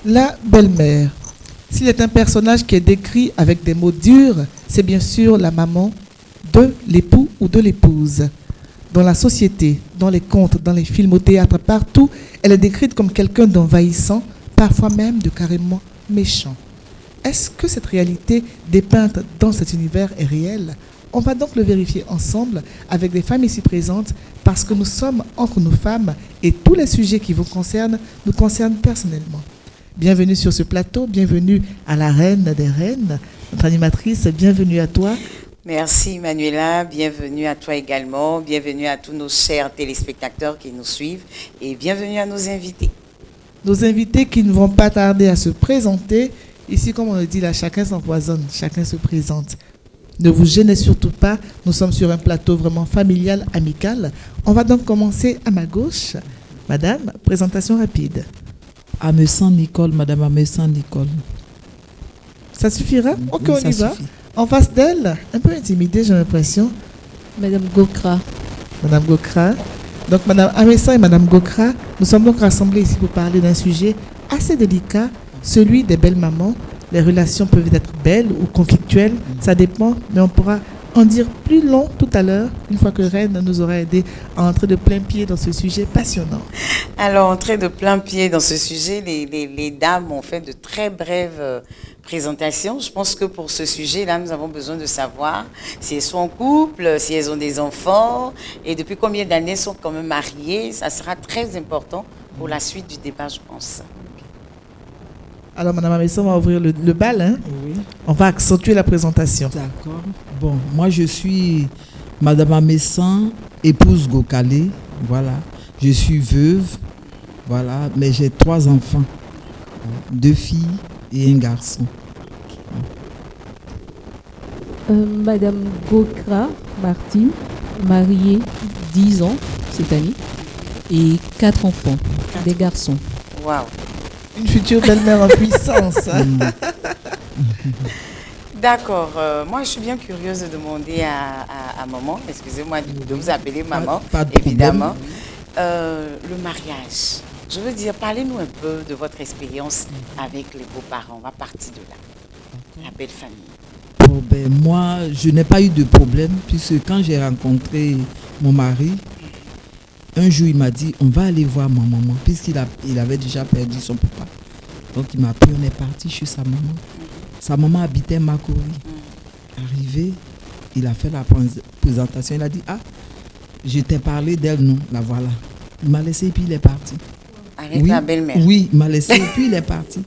La belle-mère. S'il est un personnage qui est décrit avec des mots durs, c'est bien sûr la maman de l'époux ou de l'épouse. Dans la société, dans les contes, dans les films, au théâtre, partout, elle est décrite comme quelqu'un d'envahissant, parfois même de carrément méchant. Est-ce que cette réalité dépeinte dans cet univers est réelle? On va donc le vérifier ensemble avec des femmes ici présentes parce que nous sommes entre nos femmes et tous les sujets qui vous concernent nous concernent personnellement. Bienvenue sur ce plateau, bienvenue à la reine des reines, notre animatrice, bienvenue à toi. Merci Manuela, bienvenue à toi également, bienvenue à tous nos chers téléspectateurs qui nous suivent et bienvenue à nos invités. Nos invités qui ne vont pas tarder à se présenter. Ici, comme on le dit là, chacun s'empoisonne, chacun se présente. Ne vous gênez surtout pas, nous sommes sur un plateau vraiment familial, amical. On va donc commencer à ma gauche. Madame, présentation rapide. Amessan Nicole, Madame Amessan Nicole. Ça suffira? Ok, Oui, on y va. En face d'elle, un peu intimidée, j'ai l'impression. Madame Gokra. Madame Gokra. Donc, Madame Amessan et Madame Gokra, nous sommes donc rassemblés ici pour parler d'un sujet assez délicat, celui des belles mamans. Les relations peuvent être belles ou conflictuelles, ça dépend, mais on pourra en dire plus long tout à l'heure, une fois que Reine nous aura aidé à entrer de plein pied dans ce sujet passionnant. Alors, entrer de plein pied dans ce sujet, les dames ont fait de très brèves présentations. Je pense que pour ce sujet-là, nous avons besoin de savoir si elles sont en couple, si elles ont des enfants, et depuis combien d'années elles sont quand même mariées. Ça sera très important pour la suite du débat, je pense. Alors, Madame Amessan, on va ouvrir le bal. Hein? Oui. On va accentuer la présentation. D'accord. Bon, moi je suis Madame Amessan, épouse Gokale. Voilà. Je suis veuve. Voilà. Mais j'ai 3 enfants. 2 filles et un garçon. Madame Gokra Martine, mariée 10 ans cette année et 4 enfants, des garçons. Waouh! Une future belle-mère en puissance. D'accord. Moi, je suis bien curieuse de demander à maman, excusez-moi de vous appeler maman, Pas de évidemment, le mariage. Je veux dire, parlez-nous un peu de votre expérience avec les beaux-parents. On va partir de là. La belle famille. Bon, ben, moi, je n'ai pas eu de problème, puisque quand j'ai rencontré mon mari, un jour, il m'a dit, on va aller voir ma maman, puisqu'il avait déjà perdu son papa. Donc, il m'a pris, on est parti chez sa maman. Sa maman habitait Makori. Arrivé, il a fait la présentation. Il a dit, ah, je t'ai parlé d'elle, non, la voilà. Il m'a laissé et puis il est parti. Avec la belle-mère. Oui, il m'a laissé et puis il est parti.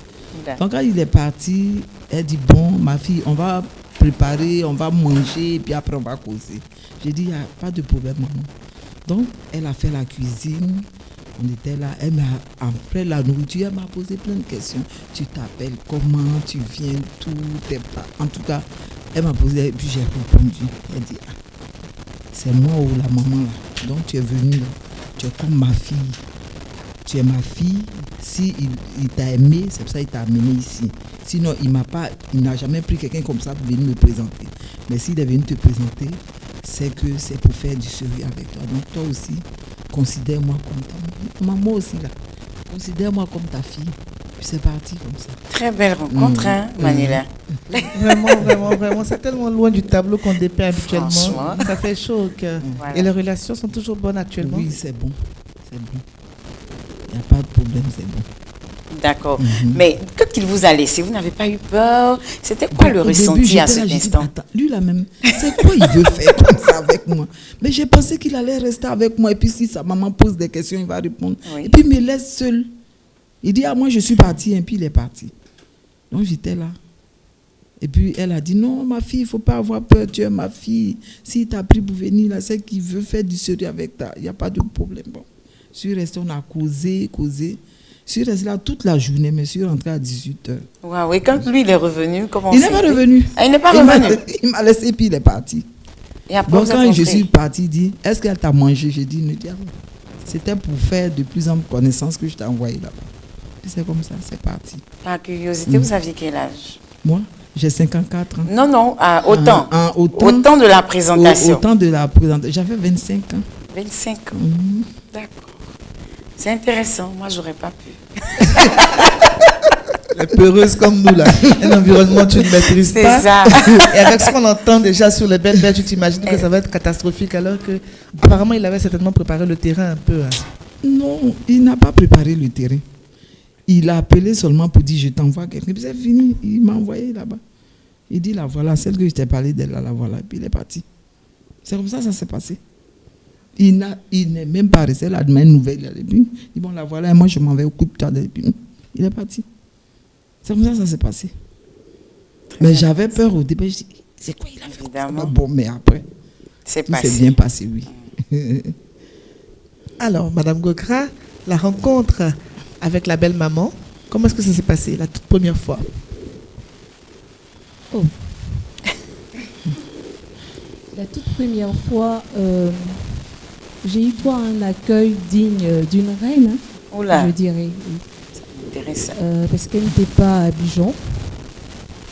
Donc, quand il est parti, elle dit, bon, ma fille, on va préparer, on va manger et puis après, on va causer. J'ai dit, il n'y a pas de problème, maman. Donc, elle a fait la cuisine, on était là, après la nourriture, elle m'a posé plein de questions. Tu t'appelles comment, tu viens, tout, en tout cas, elle m'a posé, et puis j'ai répondu. Elle dit, ah, c'est moi ou la maman là. Donc, tu es venue là, tu es comme ma fille. Tu es ma fille, si il t'a aimé, c'est pour ça qu'il t'a amené ici. Sinon, il n'a jamais pris quelqu'un comme ça pour venir me présenter. Mais s'il est venu te présenter, c'est que c'est pour faire du sérieux avec toi. Donc toi aussi, considère-moi comme ta maman aussi là. Considère-moi comme ta fille. Puis c'est parti comme ça. Très belle rencontre, hein, Manuela. Vraiment, c'est tellement loin du tableau qu'on dépeint habituellement. Franchement. Ça fait chaud au cœur. Voilà. Et les relations sont toujours bonnes actuellement. Oui, c'est bon. C'est bon. Il n'y a pas de problème, c'est bon. D'accord. Mais quand il vous a laissé, vous n'avez pas eu peur? C'était quoi le Au début, ressenti j'étais à là, cet j'ai dit, instant? attends, lui là même, c'est quoi il veut faire comme ça avec moi? Mais j'ai pensé qu'il allait rester avec moi et puis si sa maman pose des questions, il va répondre. Oui. Et puis il me laisse seul. Il dit, ah moi je suis partie et puis il est parti. Donc j'étais là. Et puis elle a dit, non ma fille, il ne faut pas avoir peur, tu es ma fille. S'il t'a pris pour venir là, c'est qu'il veut faire du sérieux avec toi. Il n'y a pas de problème. Bon. Je suis restée, on a causé. Je suis restée là toute la journée, mais je suis rentrée à 18h. Waouh, et quand lui il est revenu, comment Il n'est pas revenu. Ah, il n'est pas revenu. Il m'a laissé et puis il est parti. Et après, Donc vous êtes quand je rentrés. suis partie, il dit, est-ce qu'elle t'a mangé? J'ai dit, ne dis rien. C'était pour faire de plus en plus connaissance que je t'ai envoyé là-bas. Puis c'est comme ça, c'est parti. Par curiosité, vous aviez quel âge? Moi, j'ai 54 ans. Non, autant. Autant Autant de la présentation. Autant de la présentation. J'avais 25 ans. 25 ans. D'accord. C'est intéressant. Moi, j'aurais pas pu. Les peureuses comme nous, là. Un environnement que tu ne maîtrises C'est pas. ça. Et avec ce qu'on entend déjà sur les belles-mères, tu t'imagines que ça va être catastrophique, alors que, apparemment, il avait certainement préparé le terrain un peu. Hein. Non, il n'a pas préparé le terrain. Il a appelé seulement pour dire je t'envoie quelqu'un. Puis c'est fini. Il m'a envoyé là-bas. Il dit la voilà, celle que je t'ai parlé d'elle, là, la voilà. Puis il est parti. C'est comme ça s'est passé. Il n'est même pas resté là, demain, une nouvelle. Il dit bon, la voilà, et moi je m'en vais, occupe-toi d'elle. Puis il est parti. C'est comme ça s'est passé. Mais j'avais peur au début. Je dis c'est quoi il a fait? Évidemment. Bon, mais après, C'est tout passé. s'est bien passé, oui. Alors, Madame Gokra, la rencontre avec la belle-maman, comment est-ce que ça s'est passé la toute première fois? Oh. La toute première fois, j'ai eu droit à un accueil digne d'une reine, hein, Oula, je dirais. Oui. intéressant. Parce qu'elle n'était pas à Abidjan.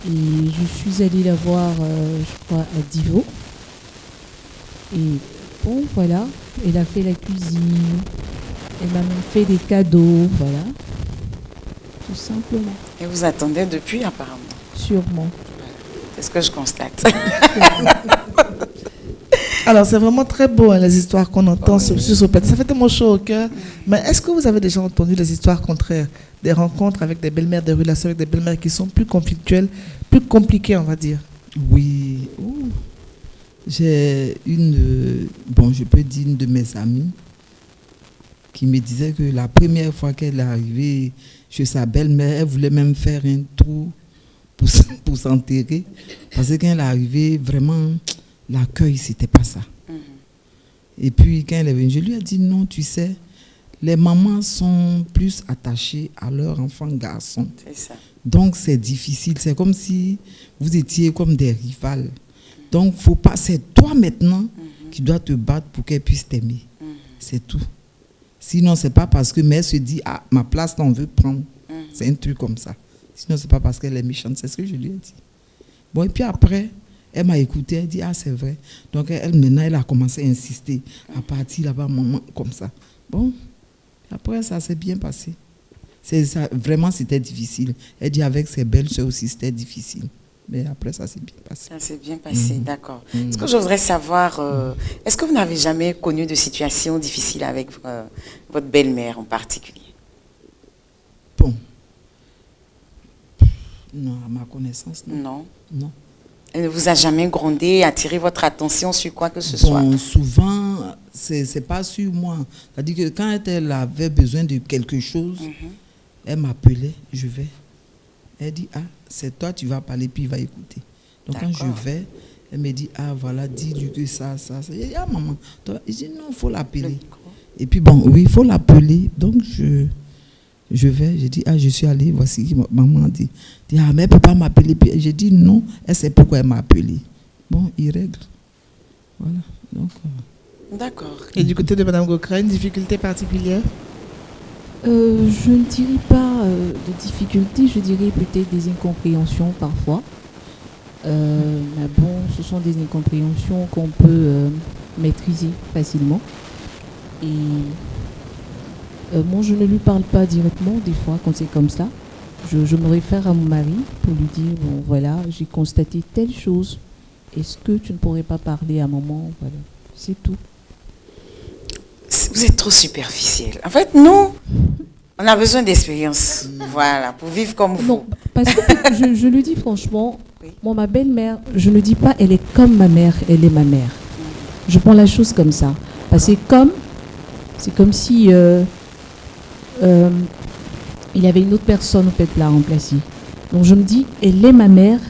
Et je suis allée la voir, je crois, à Divo. Et bon, voilà, elle a fait la cuisine. Elle m'a même fait des cadeaux, voilà. Tout simplement. Et vous attendez depuis, apparemment. Sûrement. C'est ce que je constate. Alors, c'est vraiment très beau, hein, les histoires qu'on entend sur Sopette. Ça fait tellement chaud au cœur. Mais est-ce que vous avez déjà entendu les histoires contraires? Des rencontres avec des belles-mères, des relations avec des belles-mères qui sont plus conflictuelles, plus compliquées, on va dire. Oui. Oh. J'ai je peux dire une de mes amies qui me disait que la première fois qu'elle est arrivée chez sa belle-mère, elle voulait même faire un trou pour s'enterrer. Parce que quand elle est arrivée, vraiment, l'accueil, c'était pas ça. Et puis, quand elle est venue, je lui ai dit non, tu sais, les mamans sont plus attachées à leur enfant garçon. C'est ça. Donc, c'est difficile. C'est comme si vous étiez comme des rivales. Donc, faut pas. C'est toi maintenant qui dois te battre pour qu'elle puisse t'aimer. C'est tout. Sinon, c'est pas parce que mais elle se dit ah ma place, on veut prendre. C'est un truc comme ça. Sinon, c'est pas parce qu'elle est méchante. C'est ce que je lui ai dit. Bon, et puis après, elle m'a écouté. Elle dit ah c'est vrai. Donc maintenant, elle a commencé à insister à partir là-bas, maman, comme ça. Bon, après ça s'est bien passé. Ça, vraiment, c'était difficile. Elle dit avec ses belles soeurs aussi, c'était difficile. Mais après, ça s'est bien passé. Ça s'est bien passé, d'accord. Ce que je voudrais savoir, est-ce que vous n'avez jamais connu de situation difficile avec votre belle-mère en particulier? Bon. Non, à ma connaissance, non. Non. Non. Elle ne vous a jamais grondé, attiré votre attention sur quoi que ce soit? Bon, souvent, c'est pas sur moi. C'est-à-dire que quand elle avait besoin de quelque chose, elle m'appelait, je vais. Elle dit, ah, c'est toi, tu vas parler, puis il va écouter. Donc quand je vais, elle me dit, ah, voilà, dis-lui que ça. Je dis, ah, maman. Je dis, non, il faut l'appeler. Et puis bon, oui, il faut l'appeler. Donc je vais, je dis, ah, je suis allée, voici ce que maman dit. Elle dit, ah, mais elle ne peut pas m'appeler. Puis je dis, non, elle sait pourquoi elle m'a appelé. Bon, il règle. Voilà. Donc, d'accord. Et du côté de Mme Gokra, une difficulté particulière? Je ne dirais pas de difficultés, je dirais peut-être des incompréhensions parfois. Mais bon, ce sont des incompréhensions qu'on peut maîtriser facilement. Et moi, je ne lui parle pas directement des fois quand c'est comme ça. Je me réfère à mon mari pour lui dire, bon voilà, j'ai constaté telle chose. Est-ce que tu ne pourrais pas parler à maman? Voilà, c'est tout. Vous êtes trop superficiel. En fait, nous, on a besoin d'expérience. Voilà, pour vivre comme vous. Non, parce que je le dis franchement, Oui. moi, ma belle-mère, je ne dis pas elle est comme ma mère, elle est ma mère. Je prends la chose comme ça. Parce que c'est comme si il y avait une autre personne peut-être là remplacée. Donc je me dis, elle est ma mère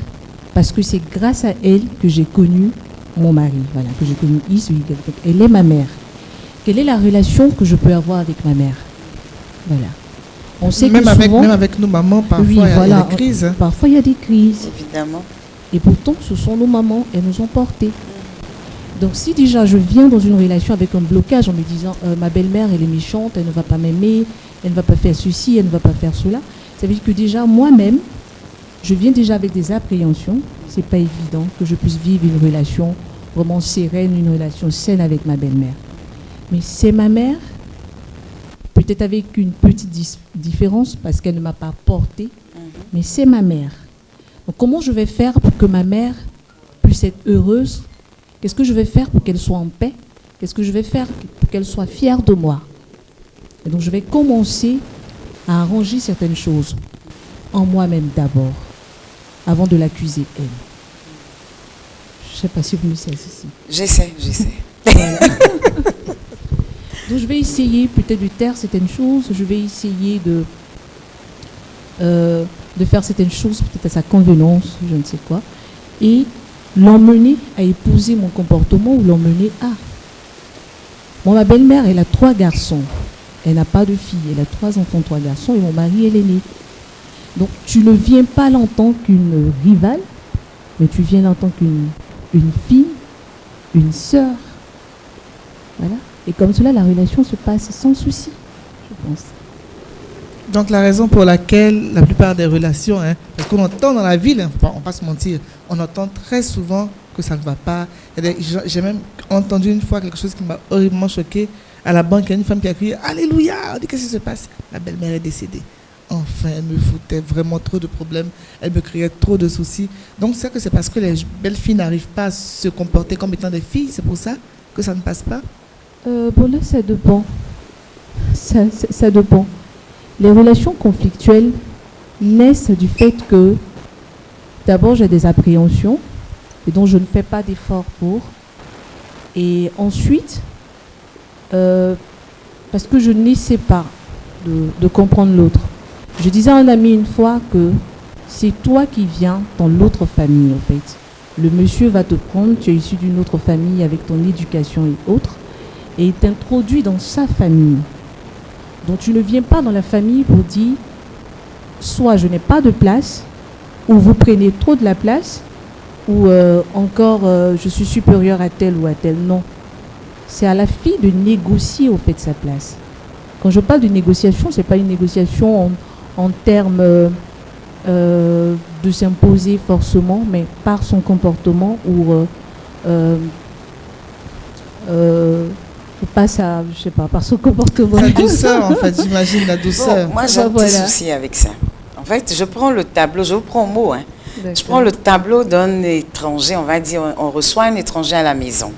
parce que c'est grâce à elle que j'ai connu mon mari. Voilà, que j'ai connu Is ou Y. Donc, elle est ma mère. Quelle est la relation que je peux avoir avec ma mère? Voilà. On sait Même que souvent, même avec nos mamans, parfois, oui, il y a voilà, des crises. Hein. parfois il y a des crises. Évidemment. Et pourtant, ce sont nos mamans, elles nous ont portés. Donc si déjà je viens dans une relation avec un blocage en me disant ma belle-mère elle est méchante, elle ne va pas m'aimer, elle ne va pas faire ceci, elle ne va pas faire cela, ça veut dire que déjà moi-même, je viens déjà avec des appréhensions. C'est pas évident que je puisse vivre une relation vraiment sereine, une relation saine avec ma belle-mère. Mais c'est ma mère, peut-être avec une petite différence parce qu'elle ne m'a pas portée mais c'est ma mère. Donc, comment je vais faire pour que ma mère puisse être heureuse? Qu'est-ce que je vais faire pour qu'elle soit en paix? Qu'est-ce que je vais faire pour qu'elle soit fière de moi? Et donc, je vais commencer à arranger certaines choses en moi-même d'abord, avant de l'accuser elle. Je ne sais pas si vous me saisissez. J'essaie. Voilà. Donc, je vais essayer peut-être de taire certaines choses. Je vais essayer de faire certaines choses peut-être à sa convenance, je ne sais quoi. Et l'emmener à épouser mon comportement ou l'emmener à... Bon, ma belle-mère, elle a 3 garçons. Elle n'a pas de fille. Elle a 3 enfants, 3 garçons. Et mon mari, elle est née. Donc, tu ne viens pas là en tant qu'une rivale, mais tu viens là en tant qu'une fille, une sœur. Voilà. Et comme cela, la relation se passe sans souci, je pense. Donc la raison pour laquelle la plupart des relations, parce qu'on entend dans la ville, on ne va pas se mentir, on entend très souvent que ça ne va pas. J'ai même entendu une fois quelque chose qui m'a horriblement choqué. À la banque, il y a une femme qui a crié « Alléluia !» On dit « Qu'est-ce qui se passe ?» La belle-mère est décédée. Enfin, elle me foutait vraiment trop de problèmes. Elle me créait trop de soucis. Donc c'est parce que les belles filles n'arrivent pas à se comporter comme étant des filles. C'est pour ça que ça ne passe pas. Bon, là, ça dépend. Ça dépend. Les relations conflictuelles naissent du fait que, d'abord, j'ai des appréhensions et donc je ne fais pas d'efforts pour. Et ensuite, parce que je n'essaie pas de comprendre l'autre. Je disais à un ami une fois que c'est toi qui viens dans l'autre famille, en fait. Le monsieur va te prendre, tu es issu d'une autre famille avec ton éducation et autres, et il t'introduit dans sa famille. Donc tu ne viens pas dans la famille pour dire soit je n'ai pas de place, ou vous prenez trop de la place, ou encore je suis supérieur à tel ou à tel. Non. C'est à la fille de négocier au fait sa place. Quand je parle de négociation, ce n'est pas une négociation en termes de s'imposer forcément, mais par son comportement ou passe à, je sais pas, par son comportement. La douceur, en fait, j'imagine la douceur. Bon, moi, j'ai un petit souci avec ça. En fait, je prends le tableau, je vous prends au mot, je prends le tableau d'un étranger, on va dire, on reçoit un étranger à la maison.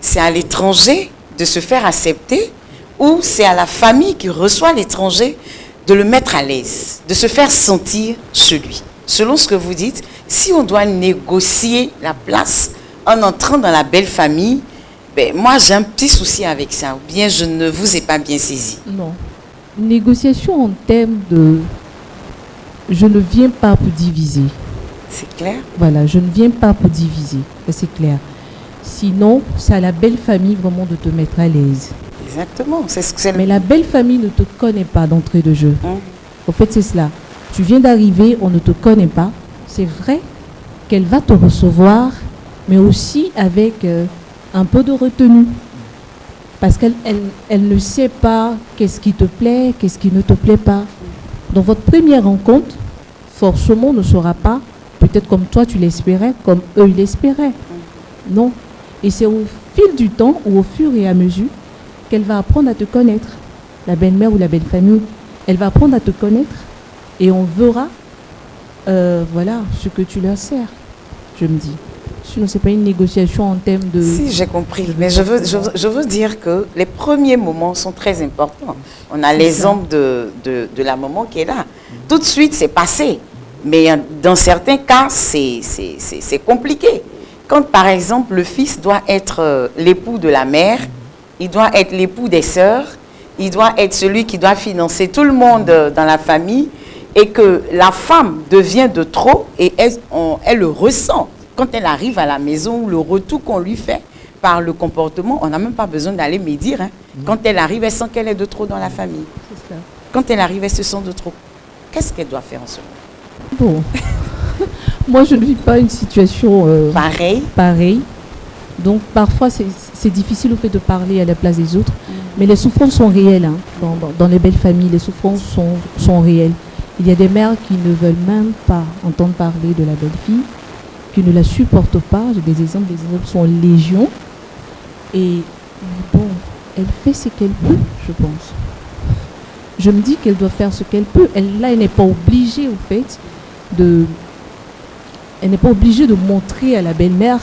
C'est à l'étranger de se faire accepter ou c'est à la famille qui reçoit l'étranger de le mettre à l'aise, de se faire sentir chez lui. Selon ce que vous dites, si on doit négocier la place en entrant dans la belle famille, ben, moi, j'ai un petit souci avec ça, ou bien je ne vous ai pas bien saisi. Non. Négociation en termes de... Je ne viens pas pour diviser. C'est clair? Voilà, je ne viens pas pour diviser. C'est clair. Sinon, c'est à la belle famille vraiment de te mettre à l'aise. Exactement. C'est Mais la belle famille ne te connaît pas d'entrée de jeu. En fait, c'est cela. Tu viens d'arriver, on ne te connaît pas. C'est vrai qu'elle va te recevoir, mais aussi avec... un peu de retenue, parce qu'elle ne sait pas qu'est-ce qui te plaît, qu'est-ce qui ne te plaît pas. Donc votre première rencontre, forcément, ne sera pas peut-être comme toi tu l'espérais, comme eux ils l'espéraient. Non. Et c'est au fil du temps ou au fur et à mesure qu'elle va apprendre à te connaître. La belle-mère ou la belle-famille, elle va apprendre à te connaître et on verra voilà, ce que tu leur sers, je me dis. Sinon, ce n'est pas une négociation en termes de... Si, j'ai compris. Mais je veux dire que les premiers moments sont très importants. On a l'exemple de la maman qui est là. Tout de suite, c'est passé. Mais dans certains cas, c'est compliqué. Quand, par exemple, le fils doit être l'époux de la mère, il doit être l'époux des sœurs, il doit être celui qui doit financer tout le monde dans la famille, et que la femme devient de trop, et elle le ressent. Quand elle arrive à la maison, le retour qu'on lui fait par le comportement, on n'a même pas besoin d'aller médire. Quand elle arrive, elle sent qu'elle est de trop dans la famille. C'est ça. Quand elle arrive, elle se sent de trop. Qu'est-ce qu'elle doit faire en ce moment? Bon. Moi, je ne vis pas une situation pareille. Donc, parfois, c'est difficile au fait de parler à la place des autres. Mais les souffrances sont réelles. Dans les belles familles, les souffrances sont réelles. Il y a des mères qui ne veulent même pas entendre parler de la belle-fille, qui ne la supportent pas. J'ai des exemples sont légion. Et bon, elle fait ce qu'elle peut, je pense. je me dis qu'elle doit faire ce qu'elle peut. Elle n'est pas obligée, au fait, elle n'est pas obligée de montrer à la belle-mère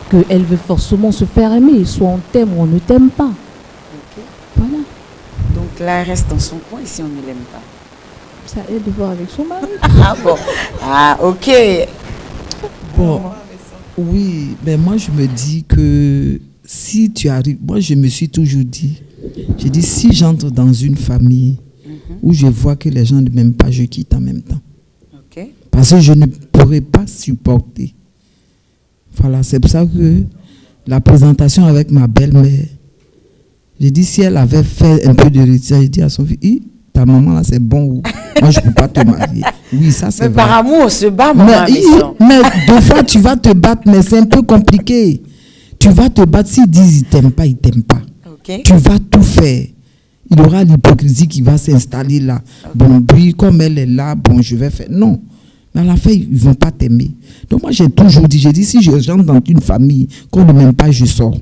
qu'elle veut forcément se faire aimer, soit on t'aime ou on ne t'aime pas. Ok. Voilà. Donc là, elle reste dans son coin et si on ne l'aime pas. Ça aide de voir avec son mari. Ah bon. Ah, ok. Bon, oui, mais moi je me dis que si tu arrives, moi je me suis toujours dit, j'ai dit si j'entre dans une famille où je vois que les gens ne m'aiment pas, je quitte en même temps. Ok. Parce que je ne pourrais pas supporter. Voilà, c'est pour ça que la présentation avec ma belle-mère, j'ai dit si elle avait fait un peu de retien, j'ai dit à son fils, ta maman là c'est bon ou moi je ne peux pas te marier. Oui, ça c'est Mais vrai. par amour, on se bat, maman. Mais deux fois tu vas te battre, mais c'est un peu compliqué. Tu vas te battre, s'ils disent ils t'aiment pas, ils t'aiment pas. Ok. Tu vas tout faire. Il y aura l'hypocrisie qui va s'installer là. Bon, puis comme elle est là, bon, je vais faire. Non. Mais à la fin, ils ne vont pas t'aimer. Donc moi, j'ai toujours dit, si je rentre dans une famille, qu'on ne m'aime pas, je sors.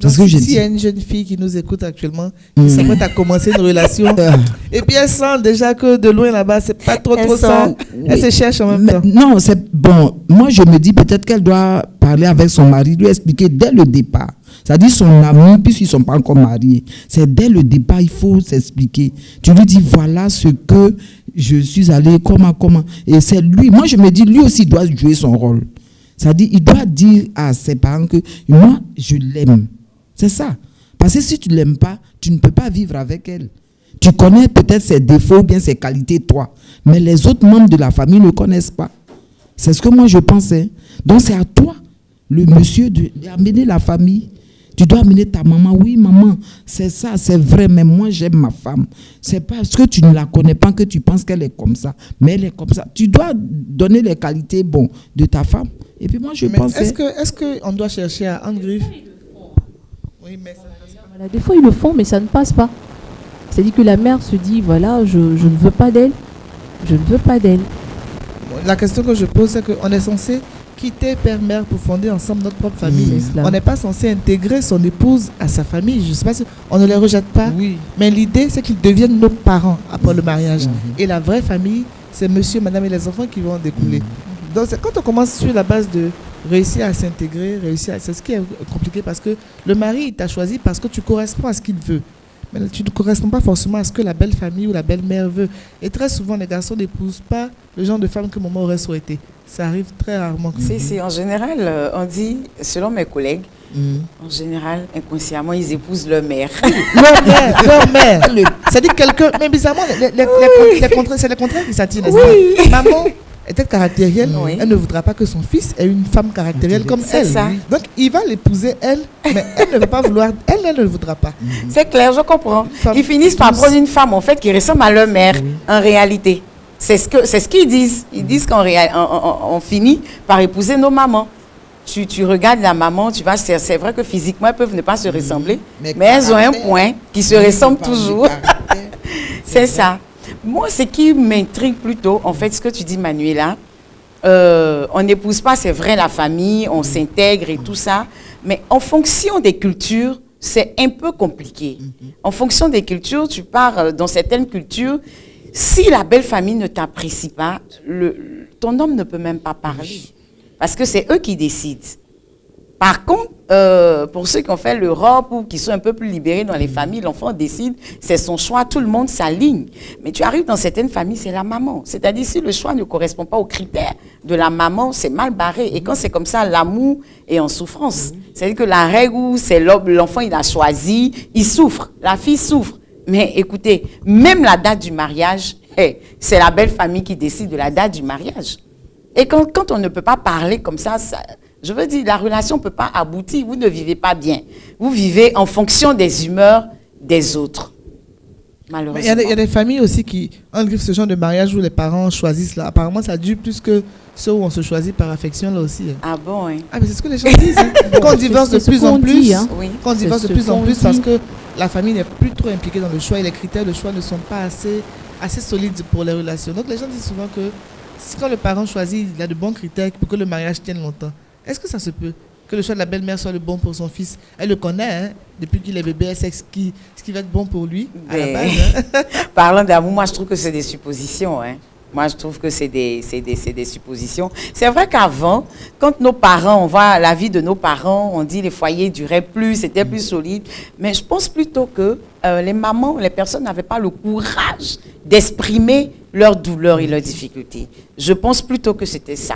Parce que S'il y a une jeune fille qui nous écoute actuellement, qui s'apprête à commencer une relation, et puis elle sent déjà que de loin là-bas, c'est pas trop ça. Elle se cherche en même temps. Non, c'est bon. Moi, je me dis peut-être qu'elle doit parler avec son mari, lui expliquer dès le départ. C'est-à-dire son amour, puisqu'ils ne sont pas encore mariés. C'est dès le départ, il faut s'expliquer. Tu lui dis, voilà ce que je suis allé, comment. Et c'est lui. Moi, je me dis, lui aussi doit jouer son rôle. C'est-à-dire, il doit dire à ses parents que moi, je l'aime. C'est ça. Parce que si tu ne l'aimes pas, tu ne peux pas vivre avec elle. Tu connais peut-être ses défauts ou bien ses qualités, toi. Mais les autres membres de la famille ne connaissent pas. C'est ce que moi, je pensais. Donc, c'est à toi, le monsieur, d'amener la famille. Tu dois amener ta maman. Oui, maman, c'est ça, c'est vrai, mais moi, j'aime ma femme. C'est parce que tu ne la connais pas que tu penses qu'elle est comme ça. Mais elle est comme ça. Tu dois donner les qualités de ta femme. Et puis moi, je pense... Est-ce qu'on doit chercher à engriffer? Oui, mais Voilà, des fois, ils le font, mais ça ne passe pas. C'est-à-dire que la mère se dit, voilà, je ne veux pas d'elle. Je ne veux pas d'elle. La question que je pose, c'est qu'on est censé quitter père-mère pour fonder ensemble notre propre famille. On n'est pas censé intégrer son épouse à sa famille. Je ne sais pas si on ne les rejette pas. Oui. Mais l'idée, c'est qu'ils deviennent nos parents après le mariage. Et la vraie famille, c'est monsieur, madame et les enfants qui vont en découler. Donc, quand on commence sur la base de réussir à s'intégrer, c'est ce qui est compliqué parce que le mari, il t'a choisi parce que tu corresponds à ce qu'il veut. Mais tu ne corresponds pas forcément à ce que la belle famille ou la belle-mère veut. Et très souvent, les garçons n'épousent pas le genre de femme que maman aurait souhaité. Ça arrive très rarement. Si, en général, on dit, selon mes collègues, en général, inconsciemment, ils épousent leur mère. Leur mère. C'est-à-dire quelqu'un... Mais bizarrement, c'est le contraire qui s'attire. Oui. Maman est peut-être caractérielle. Oui. Elle ne voudra pas que son fils ait une femme caractérielle comme elle. Ça. Donc, il va l'épouser, elle, mais elle ne va pas vouloir... Elle ne le voudra pas. C'est clair, je comprends. Ils finissent par prendre une femme, en fait, qui ressemble à leur mère, en réalité. C'est ce qu'ils disent. Ils disent qu'on finit par épouser nos mamans. Tu regardes la maman, tu vois, c'est vrai que physiquement, elles peuvent ne pas se ressembler, mais elles ont un point qui se ressemble toujours. C'est ça. Moi, ce qui m'intrigue plutôt, en fait, ce que tu dis, Manuela, on n'épouse pas, c'est vrai, la famille, on s'intègre et tout ça, mais en fonction des cultures, c'est un peu compliqué. En fonction des cultures, tu pars dans certaines cultures, si la belle famille ne t'apprécie pas, ton homme ne peut même pas parler. Parce que c'est eux qui décident. Par contre, pour ceux qui ont fait l'Europe ou qui sont un peu plus libérés dans les familles, l'enfant décide, c'est son choix, tout le monde s'aligne. Mais tu arrives dans certaines familles, c'est la maman. C'est-à-dire, si le choix ne correspond pas aux critères de la maman, c'est mal barré. Et quand c'est comme ça, l'amour est en souffrance. C'est-à-dire que la règle où c'est l'enfant, il a choisi, il souffre, la fille souffre. Mais écoutez, même la date du mariage, c'est la belle famille qui décide de la date du mariage. Et quand on ne peut pas parler comme ça, je veux dire, la relation ne peut pas aboutir. Vous ne vivez pas bien. Vous vivez en fonction des humeurs des autres. Malheureusement. Il y a des familles aussi qui engriffent ce genre de mariage où les parents choisissent là. Apparemment, ça dure plus que ceux où on se choisit par affection là aussi. Ah bon, hein? Ah, mais c'est ce que les gens disent. Hein. Quand on divorce de plus en plus, quand on divorce de plus en plus parce que la famille n'est plus trop impliquée dans le choix et les critères de choix ne sont pas assez solides pour les relations. Donc les gens disent souvent que quand le parent choisit, il a de bons critères pour que le mariage tienne longtemps. Est-ce que ça se peut que le choix de la belle-mère soit le bon pour son fils. Elle le connaît, hein, depuis qu'il est bébé, elle sait ce qui va être bon pour lui à la base. Hein. Parlant d'amour, moi je trouve que c'est des suppositions. Hein. Moi, je trouve que c'est des suppositions. C'est vrai qu'avant, quand nos parents, on voit la vie de nos parents, on dit les foyers duraient plus, c'était plus solide. Mais je pense plutôt que les mamans, les personnes n'avaient pas le courage d'exprimer leurs douleurs et leurs difficultés. Je pense plutôt que c'était ça.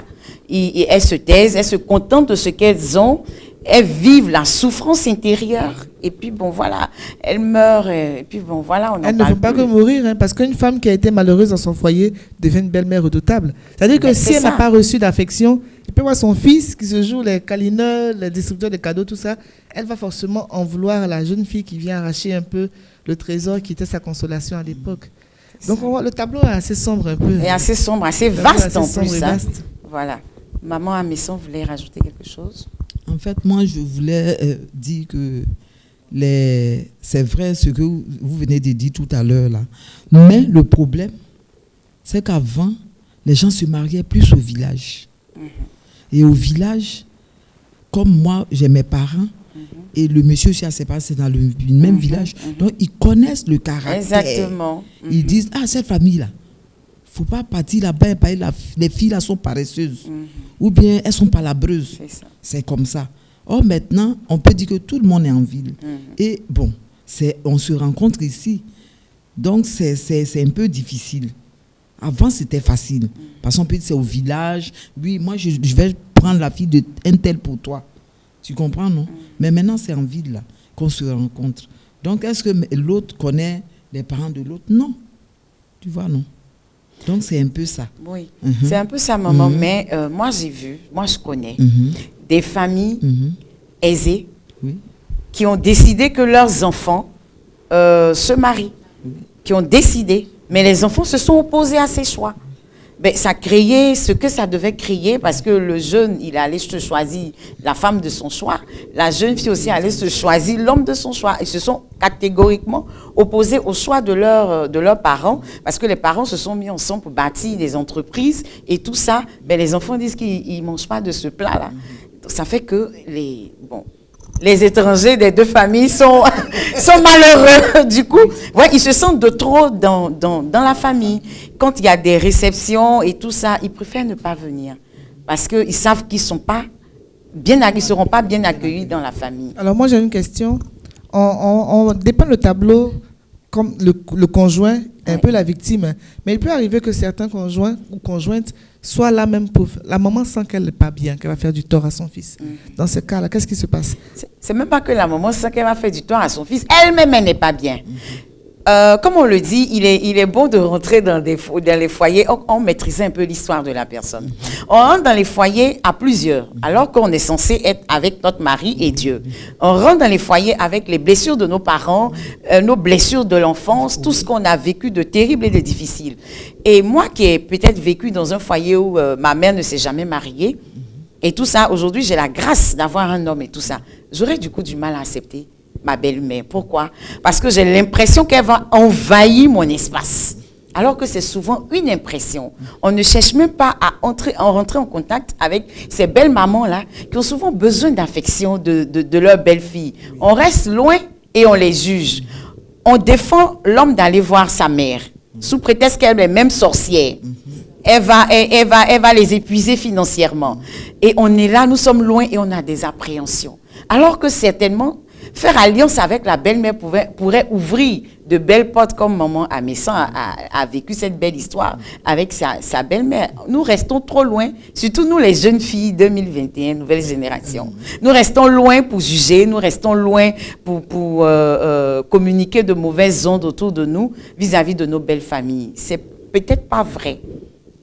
Et elles se taisent, elles se contentent de ce qu'elles ont. Elles vivent la souffrance intérieure et puis bon voilà, elles meurent et puis bon voilà, on en elles ne font pas que mourir, hein, parce qu'une femme qui a été malheureuse dans son foyer devient une belle-mère redoutable. C'est-à-dire que si elle n'a pas reçu d'affection, elle peut voir son fils qui se joue les câlineurs, les distributeurs de cadeaux, tout ça, elle va forcément en vouloir à la jeune fille qui vient arracher un peu le trésor qui était sa consolation à l'époque. Donc on voit, le tableau est assez sombre un peu. Et assez sombre, assez vaste en plus. Hein. Voilà. Maman Amesson voulait rajouter quelque chose? En fait, moi, je voulais dire que c'est vrai ce que vous venez de dire tout à l'heure là. Mais le problème, c'est qu'avant, les gens se mariaient plus au village. Et au village, comme moi, j'ai mes parents, et le monsieur aussi, c'est dans le même village. Donc, ils connaissent le caractère. Exactement. Ils disent, ah, cette famille-là, il ne faut pas partir là-bas et les filles là sont paresseuses. Ou bien elles sont palabreuses. C'est comme ça. Or maintenant, on peut dire que tout le monde est en ville. Et bon, on se rencontre ici. Donc c'est un peu difficile. Avant c'était facile. Parce qu'on peut dire c'est au village. Oui, moi je vais prendre la fille d'un tel pour toi. Tu comprends, non? Mais maintenant c'est en ville là qu'on se rencontre. Donc est-ce que l'autre connaît les parents de l'autre? Non. Tu vois, non? Donc, c'est un peu ça. Oui, c'est un peu ça, maman. Mais moi, je connais des familles aisées qui ont décidé que leurs enfants se marient, qui ont décidé, mais les enfants se sont opposés à ces choix. Ben, ça créait ce que ça devait créer parce que le jeune, il allait se choisir la femme de son choix. La jeune fille aussi allait se choisir l'homme de son choix. Ils se sont catégoriquement opposés au choix de leurs parents parce que les parents se sont mis ensemble pour bâtir des entreprises et tout ça. Ben, les enfants disent qu'ils ne mangent pas de ce plat-là. Ça fait que les étrangers des deux familles sont malheureux. Du coup, ouais, ils se sentent de trop dans la famille. Quand il y a des réceptions et tout ça, ils préfèrent ne pas venir. Parce qu'ils savent qu'ils ne seront pas bien accueillis dans la famille. Alors moi, j'ai une question. On dépeint le tableau comme le conjoint est un peu la victime. Mais il peut arriver que certains conjoints ou conjointes soient là même pour... La maman sent qu'elle n'est pas bien, qu'elle va faire du tort à son fils. Dans ce cas-là, qu'est-ce qui se passe? C'est même pas que la maman sent qu'elle va faire du tort à son fils. Elle-même, elle n'est pas bien. Comme on le dit, il est bon de rentrer dans les foyers, on maîtrise un peu l'histoire de la personne. On rentre dans les foyers à plusieurs, alors qu'on est censé être avec notre mari et Dieu. On rentre dans les foyers avec les blessures de nos parents, nos blessures de l'enfance, tout ce qu'on a vécu de terrible et de difficile. Et moi qui ai peut-être vécu dans un foyer où ma mère ne s'est jamais mariée, et tout ça, aujourd'hui j'ai la grâce d'avoir un homme et tout ça, j'aurais du coup du mal à accepter ma belle-mère. Pourquoi? Parce que j'ai l'impression qu'elle va envahir mon espace. Alors que c'est souvent une impression. On ne cherche même pas à rentrer en contact avec ces belles mamans-là qui ont souvent besoin d'affection de leur belle-fille. On reste loin et on les juge. On défend l'homme d'aller voir sa mère, sous prétexte qu'elle est même sorcière. Elle va les épuiser financièrement. Et on est là, nous sommes loin et on a des appréhensions. Alors que certainement, faire alliance avec la belle-mère pourrait ouvrir de belles portes comme maman Amesson a vécu cette belle histoire avec sa belle-mère. Nous restons trop loin, surtout nous les jeunes filles 2021, nouvelle génération. Nous restons loin pour juger, nous restons loin pour communiquer de mauvaises ondes autour de nous vis-à-vis de nos belles familles. C'est peut-être pas vrai,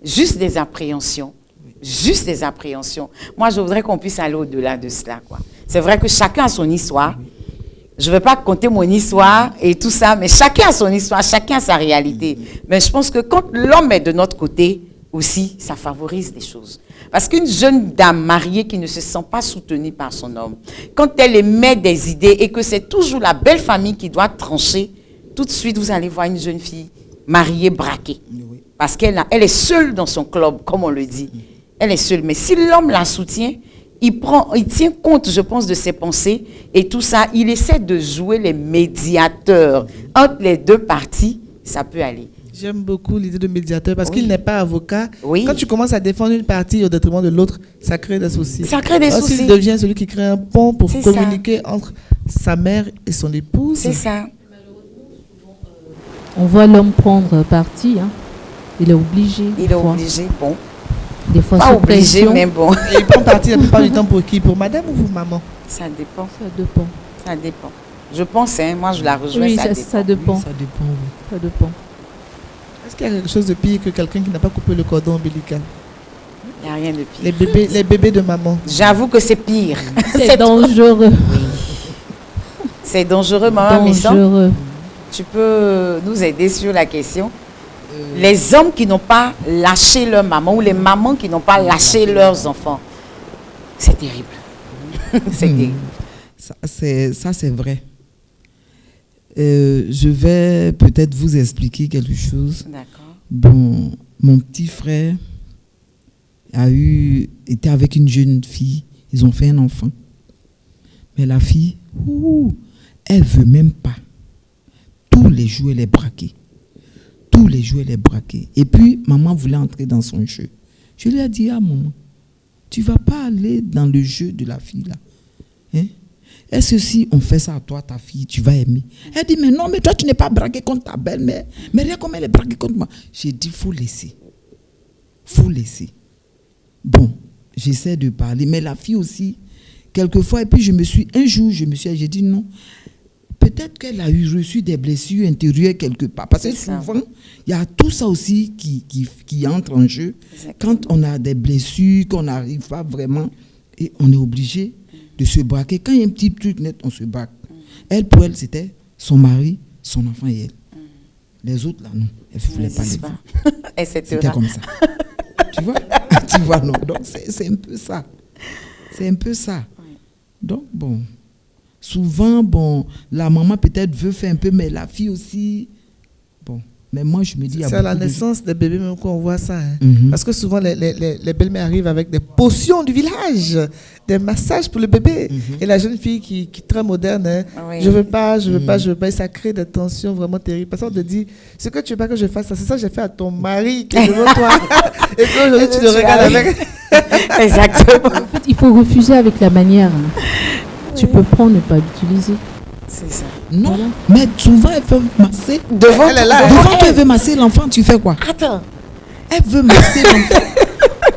juste des appréhensions. Juste des appréhensions. Moi, je voudrais qu'on puisse aller au-delà de cela, quoi. C'est vrai que chacun a son histoire. Je ne vais pas conter mon histoire et tout ça, mais chacun a son histoire, chacun a sa réalité. Mais je pense que quand l'homme est de notre côté, aussi, ça favorise les choses. Parce qu'une jeune dame mariée qui ne se sent pas soutenue par son homme, quand elle émet des idées et que c'est toujours la belle famille qui doit trancher, tout de suite, vous allez voir une jeune fille mariée, braquée. Parce qu'elle est seule dans son club, comme on le dit. Elle est seule. Mais si l'homme la soutient, il tient compte, je pense, de ses pensées et tout ça. Il essaie de jouer les médiateurs entre les deux parties. Ça peut aller. J'aime beaucoup l'idée de médiateur parce Oui. qu'il n'est pas avocat. Oui. Quand tu commences à défendre une partie au détriment de l'autre, ça crée des soucis. Ça crée des Alors, soucis. s'il devient celui qui crée un pont pour C'est communiquer entre sa mère et son épouse. C'est ça. On voit l'homme prendre parti. Hein. Il est obligé. Il des est fois. obligé. Bon, Des fois, pas sous obligé, pression. mais bon. Et il prend parti la plupart du temps pour qui? Pour madame ou pour maman? Ça dépend. Ça dépend. Ça dépend. Je pense, hein, moi je la rejoins, Oui, ça dépend. ça dépend. Ça dépend, oui. Ça dépend. Est-ce qu'il y a quelque chose de pire que quelqu'un qui n'a pas coupé le cordon ombilical? Il n'y a rien de pire. Les bébés de maman. J'avoue que c'est pire. C'est dangereux. C'est dangereux, maman Missant. Dangereux. Tu peux nous aider sur la question? Les hommes qui n'ont pas lâché leur maman ou les mamans qui n'ont pas lâché leurs enfants. C'est terrible. C'est terrible. Ça, c'est vrai. Je vais peut-être vous expliquer quelque chose. D'accord. Bon, mon petit frère était avec une jeune fille. Ils ont fait un enfant. Mais la fille, elle ne veut même pas. Tous les jours, elle est braquée. Tous les jours, elle est braquée. Et puis, maman voulait entrer dans son jeu. Je lui ai dit, maman, tu ne vas pas aller dans le jeu de la fille là. Hein? Est-ce que si on fait ça à toi, ta fille, tu vas aimer? Elle dit, mais non, mais toi, tu n'es pas braqué contre ta belle-mère. Mais regarde comme elle est braquée contre moi. J'ai dit, il faut laisser. Il faut laisser. Bon, j'essaie de parler. Mais la fille aussi, quelquefois, et puis j'ai dit non. Peut-être qu'elle a reçu des blessures intérieures quelque part. Parce que souvent, il y a tout ça aussi qui entre en jeu. Exactement. Quand on a des blessures, qu'on n'arrive pas vraiment, et on est obligé de se braquer. Quand il y a un petit truc net, on se braque. Elle, pour elle, c'était son mari, son enfant et elle. Les autres, là, non. Elle ne voulait pas les voir. C'était comme ça. Tu vois, non. Donc, c'est un peu ça. C'est un peu ça. Donc, bon. Souvent, bon, la maman peut-être veut faire un peu, mais la fille aussi, bon. Mais moi, je me dis... C'est à la naissance des bébés même qu'on voit ça. Hein. Mhm. Parce que souvent, les belles-mères arrivent avec des potions du village, des massages pour le bébé. Et la jeune fille qui est très moderne, hein, Oui. je veux pas, et ça crée des tensions vraiment terribles. Parce qu'on te dit, ce que tu veux pas que je fasse, c'est ça que j'ai fait à ton mari qui est devant toi. Et puis aujourd'hui, tu le regardes avec... Exactement. En fait, il faut refuser avec la manière. Hein. Tu peux prendre, ne pas l'utiliser. C'est ça. Non, Voilà. mais souvent, elle veut masser. Devant, Elle est là, devant Devant qu'elle veut masser l'enfant, tu fais quoi? Attends. Elle veut masser l'enfant.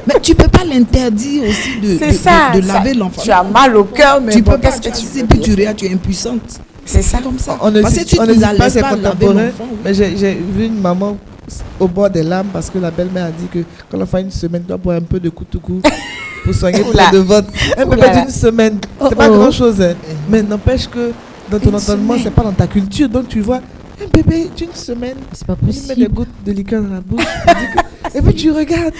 Mais tu ne peux pas l'interdire aussi C'est ça. de laver ça. l'enfant. Tu as mal au cœur, mais Tu bon, peux pas, qu'est-ce que tu sais, veux puis dire? tu regardes, tu es impuissante. C'est ça. C'est comme ça. On ne Parce que dit tu pas, ne la c'est laisses pas laver contemporain, l'enfant. oui. mais j'ai vu une maman au bord des larmes parce que la belle-mère a dit que quand l'enfant a une semaine, doit boire un peu de coutou pour soigner Oula. le ventre. Un bébé Oula. d'une semaine, c'est pas grand-chose. Hein. Mais n'empêche que dans ton Une entendement, semaine. c'est pas dans ta culture. Donc tu vois, un bébé d'une semaine, C'est pas il met des possible. gouttes de liqueur dans la bouche. Et puis tu regardes.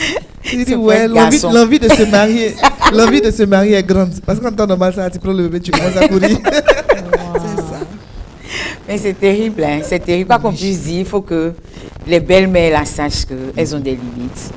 Tu dis, C'est ouais, pas un garçon. l'envie de se marier. L'envie de se marier est grande. Parce qu'en temps normal, ça, tu prends le bébé, tu commences à courir. C'est ça. Mais c'est terrible, hein. C'est terrible. Quoi qu'on puisse dire, il faut que les belles-mères là, sachent qu'elles ont des limites.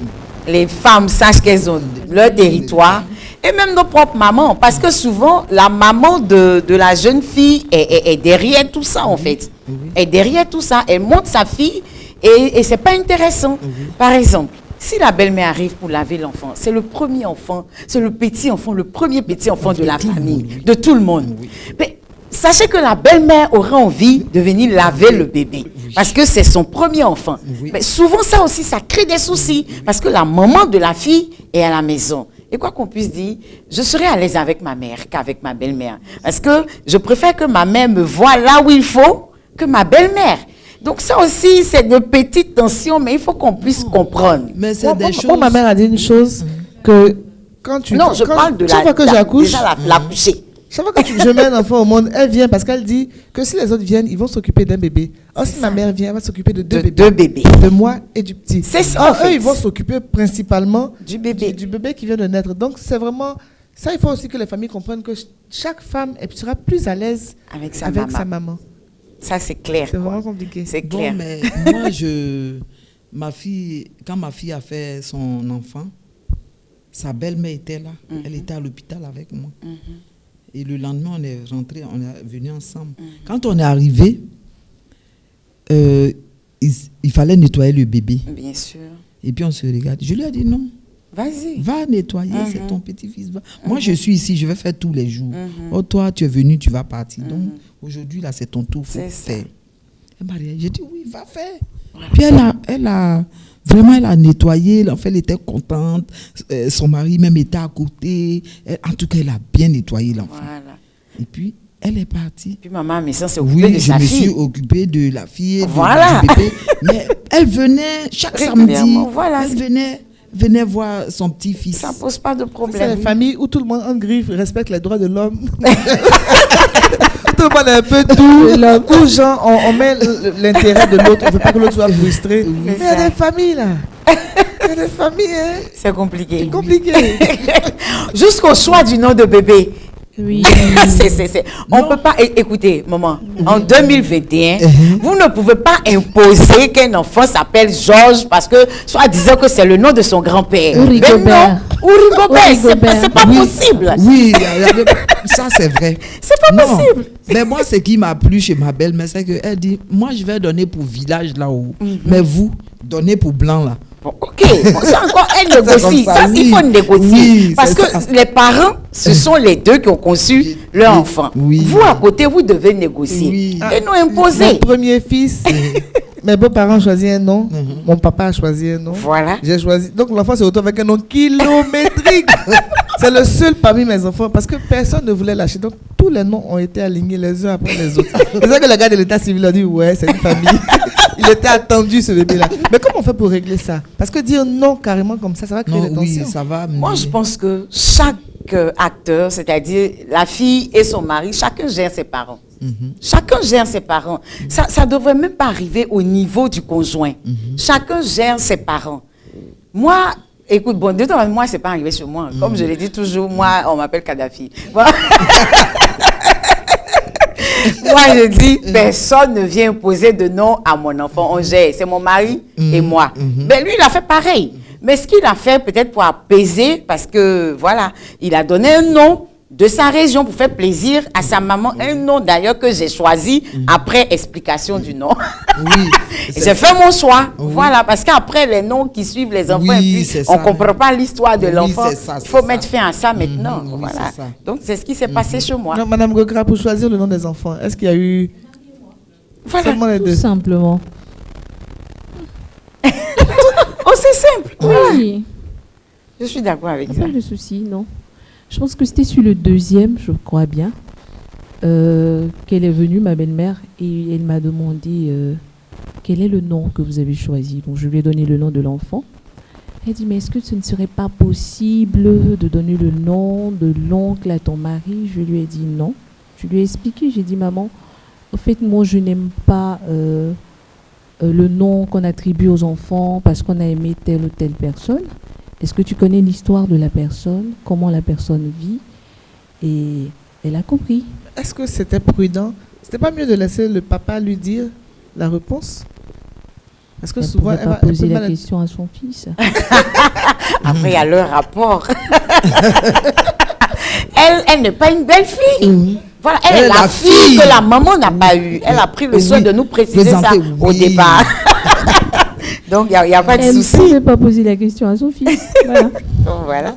Les femmes sachent qu'elles ont leur territoire. Et même nos propres mamans. Parce que souvent, la maman de la jeune fille est derrière tout ça, en fait. Elle est derrière tout ça. Elle monte sa fille et c'est pas intéressant. Par exemple, si la belle-mère arrive pour laver l'enfant, c'est le premier enfant, c'est le petit enfant, le premier petit enfant de la famille, de tout le monde. Mais sachez que la belle-mère aura envie de venir laver le bébé parce que c'est son premier enfant. Oui. Mais souvent, ça aussi, ça crée des soucis parce que la maman de la fille est à la maison. Et quoi qu'on puisse dire, je serai à l'aise avec ma mère qu'avec ma belle-mère. Parce que je préfère que ma mère me voie là où il faut que ma belle-mère. Donc ça aussi, c'est de petites tensions, mais il faut qu'on puisse comprendre. Mais c'est des choses. Moi, ma mère a dit une chose que quand tu... Non, je quand- parle de chaque fois que j'accouche, déjà la coucher. chaque fois que je mets un enfant au monde, elle vient parce qu'elle dit que si les autres viennent, ils vont s'occuper d'un bébé. Or, si ma mère vient, elle va s'occuper de deux bébés. De moi et du petit. C'est ça, Or, en fait. eux, ils vont s'occuper principalement Du bébé. du bébé qui vient de naître. Donc, c'est vraiment... Ça, il faut aussi que les familles comprennent que chaque femme sera plus à l'aise Avec sa avec maman. sa maman. Ça, c'est clair. C'est quoi. vraiment compliqué. C'est Bon, clair. mais moi, quand ma fille a fait son enfant, sa belle-mère était là. Elle était à l'hôpital avec moi. Et le lendemain, on est rentrés, on est venus ensemble. Quand on est arrivé, il fallait nettoyer le bébé. Bien sûr. Et puis on se regarde. Je lui ai dit non. Vas-y. Va nettoyer, c'est ton petit-fils. Moi, je suis ici, je vais faire tous les jours. Oh, toi, tu es venu, tu vas partir. Donc, aujourd'hui, là, c'est ton tour, il faut faire. Elle m'a dit, j'ai dit, oui, va faire. Puis elle a nettoyé, en fait, elle était contente. Son mari même était à côté. En tout cas, elle a bien nettoyé l'enfant. Voilà. Et puis, elle est partie. Puis maman, mais ça, c'est occupée de sa fille. Oui, je me suis occupée de la fille, voilà. du bébé. Mais elle venait chaque samedi. Voilà. Elle venait voir son petit-fils. Ça ne pose pas de problème. C'est une famille où tout le monde en griffe respecte les droits de l'homme. Tout le monde est un peu doux. Où genre, on met l'intérêt de l'autre. On ne veut pas que l'autre soit frustré. Mais il y a des familles là. Il y a des familles. Hein. C'est compliqué. C'est compliqué. Jusqu'au choix du nom de bébé. Oui. On ne peut pas. Écoutez, maman, en 2021, vous ne pouvez pas imposer qu'un enfant s'appelle Georges parce que, soit disant que c'est le nom de son grand-père. Ou Rigobert. Ou Rigobert. C'est pas possible. Oui, ça c'est vrai. C'est pas possible. Mais moi, ce qui m'a plu chez ma belle-mère, c'est qu'elle dit, moi je vais donner pour village là-haut. Mais vous, donnez pour blanc là. Bon, ok, c'est encore, elle négocie. Ça, il faut négocier. Oui, parce que les parents, ce sont les deux qui ont conçu leur enfant. Oui. Vous, à côté, vous devez négocier et nous imposer. Mon premier fils, mes beaux-parents ont choisi un nom. Mon papa a choisi un nom. Voilà. J'ai choisi. Donc l'enfant se retrouve avec un nom kilométrique. C'est le seul parmi mes enfants parce que personne ne voulait lâcher. Donc tous les noms ont été alignés les uns après les autres. C'est ça que le gars de l'état civil a dit, ouais, c'est une famille. Il était attendu ce bébé-là. Mais comment on fait pour régler ça? Parce que dire non carrément comme ça va créer des tensions. Oui, ça va. Moi, je pense que chaque acteur, c'est-à-dire la fille et son mari, chacun gère ses parents. Chacun gère ses parents. Ça ne devrait même pas arriver au niveau du conjoint. Chacun gère ses parents. Moi, écoute, bon, de toute façon, moi, ce n'est pas arrivé chez moi. Comme je l'ai dit toujours, moi, on m'appelle Kadhafi. Moi, je dis, personne ne vient imposer de nom à mon enfant. On gère. C'est mon mari et moi. Mais lui, il a fait pareil. Mais ce qu'il a fait, peut-être pour apaiser, parce que, voilà, il a donné un nom de sa région pour faire plaisir à sa maman. Un nom, d'ailleurs, que j'ai choisi après explication du nom. Oui. J'ai fait mon choix. Oui. Voilà, parce qu'après, les noms qui suivent les enfants, et puis, on ne comprend pas l'histoire de l'enfant. Il faut mettre fin à ça maintenant. Voilà. Donc, c'est ce qui s'est passé chez moi. Non, Madame Gogra, pour choisir le nom des enfants, est-ce qu'il y a eu seulement les deux? Tout simplement. Aussi simple. Oui. Je suis d'accord avec ça. Pas de souci, non. Je pense que c'était sur le deuxième, je crois bien, qu'elle est venue, ma belle-mère, et elle m'a demandé quel est le nom que vous avez choisi. Donc, je lui ai donné le nom de l'enfant. Elle dit, mais est-ce que ce ne serait pas possible de donner le nom de l'oncle à ton mari? Je lui ai dit non. Je lui ai expliqué, j'ai dit, maman, au fait, moi, je n'aime pas le nom qu'on attribue aux enfants parce qu'on a aimé telle ou telle personne. Est-ce que tu connais l'histoire de la personne, comment la personne vit? Et elle a compris. Est-ce que c'était prudent? C'était pas mieux de laisser le papa lui dire la réponse? Parce que elle souvent, elle va pas poser la question à son fils. Après, il y a leur rapport. Elle n'est pas une belle fille. Voilà, elle est la fille que la maman n'a pas eue. Elle a pris le soin de nous préciser ça au départ. Donc, il n'y a pas de souci. Elle ne peut pas poser la question à son fils. Voilà. Donc, voilà.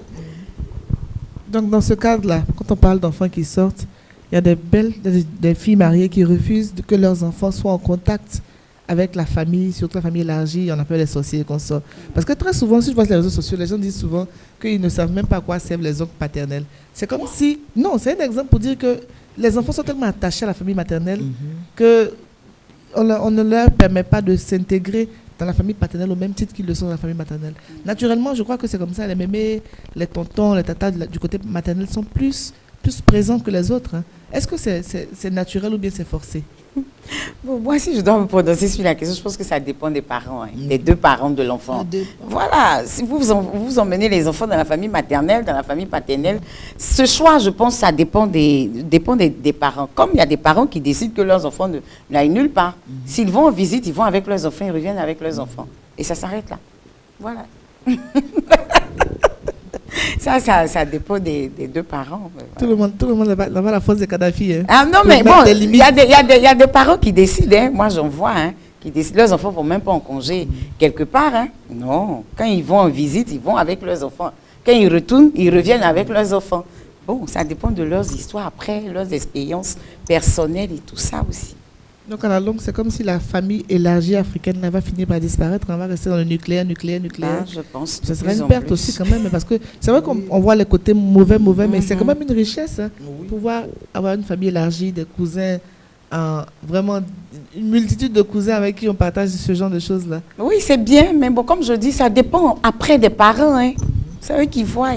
Donc, dans ce cadre-là, quand on parle d'enfants qui sortent, il y a des filles mariées qui refusent que leurs enfants soient en contact avec la famille, surtout la famille élargie, on appelle les sorciers et consorts. Parce que très souvent, si je vois sur les réseaux sociaux, les gens disent souvent qu'ils ne savent même pas à quoi servent les oncles paternels. C'est comme si... Non, c'est un exemple pour dire que les enfants sont tellement attachés à la famille maternelle qu'on ne leur permet pas de s'intégrer dans la famille paternelle au même titre qu'ils le sont dans la famille maternelle. Naturellement, je crois que c'est comme ça. Les mémés, les tontons, les tatas du côté maternel sont plus présents que les autres. Hein. Est-ce que c'est naturel ou bien c'est forcé? Bon, moi, si je dois me prononcer sur la question, je pense que ça dépend des parents, des deux parents de l'enfant. Voilà, si vous emmenez les enfants dans la famille maternelle, dans la famille paternelle, ce choix, je pense, ça dépend des parents. Comme il y a des parents qui décident que leurs enfants n'aillent nulle part. S'ils vont en visite, ils vont avec leurs enfants, ils reviennent avec leurs enfants. Et ça s'arrête là. Voilà. Ça dépend des deux parents. Tout le monde n'a pas la force de Kadhafi. Hein. Ah non, Pour mais mettre bon, des il limites. y a des parents qui décident, hein. Moi j'en vois, hein, qui décident. Leurs enfants ne vont même pas en congé quelque part. Hein. Non, quand ils vont en visite, ils vont avec leurs enfants. Quand ils retournent, ils reviennent avec leurs enfants. Bon, ça dépend de leurs histoires après, leurs expériences personnelles et tout ça aussi. Donc, à la longue, c'est comme si la famille élargie africaine va finir par disparaître. On va rester dans le nucléaire. Ah, je pense. Ça serait une perte aussi quand même, parce que c'est vrai qu'on voit les côtés mauvais, mais c'est quand même une richesse, hein, pouvoir avoir une famille élargie, des cousins, vraiment une multitude de cousins avec qui on partage ce genre de choses-là. Oui, c'est bien, mais bon, comme je dis, ça dépend après des parents. Hein. C'est eux qui voient.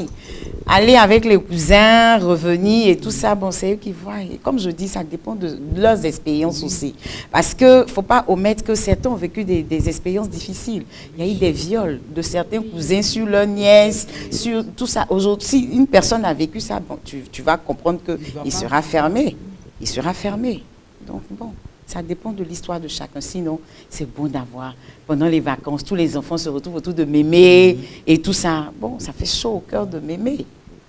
Aller avec les cousins, revenir et tout ça, bon, c'est eux qui voient. Et comme je dis, ça dépend de leurs expériences aussi. Parce qu'il ne faut pas omettre que certains ont vécu des expériences difficiles. Il y a eu des viols de certains cousins sur leurs nièces, sur tout ça. Aujourd'hui, si une personne a vécu ça, bon, tu vas comprendre qu'il sera fermé. Il sera fermé. Donc, bon, ça dépend de l'histoire de chacun. Sinon, c'est bon d'avoir, pendant les vacances, tous les enfants se retrouvent autour de mémé et tout ça. Bon, ça fait chaud au cœur de mémé.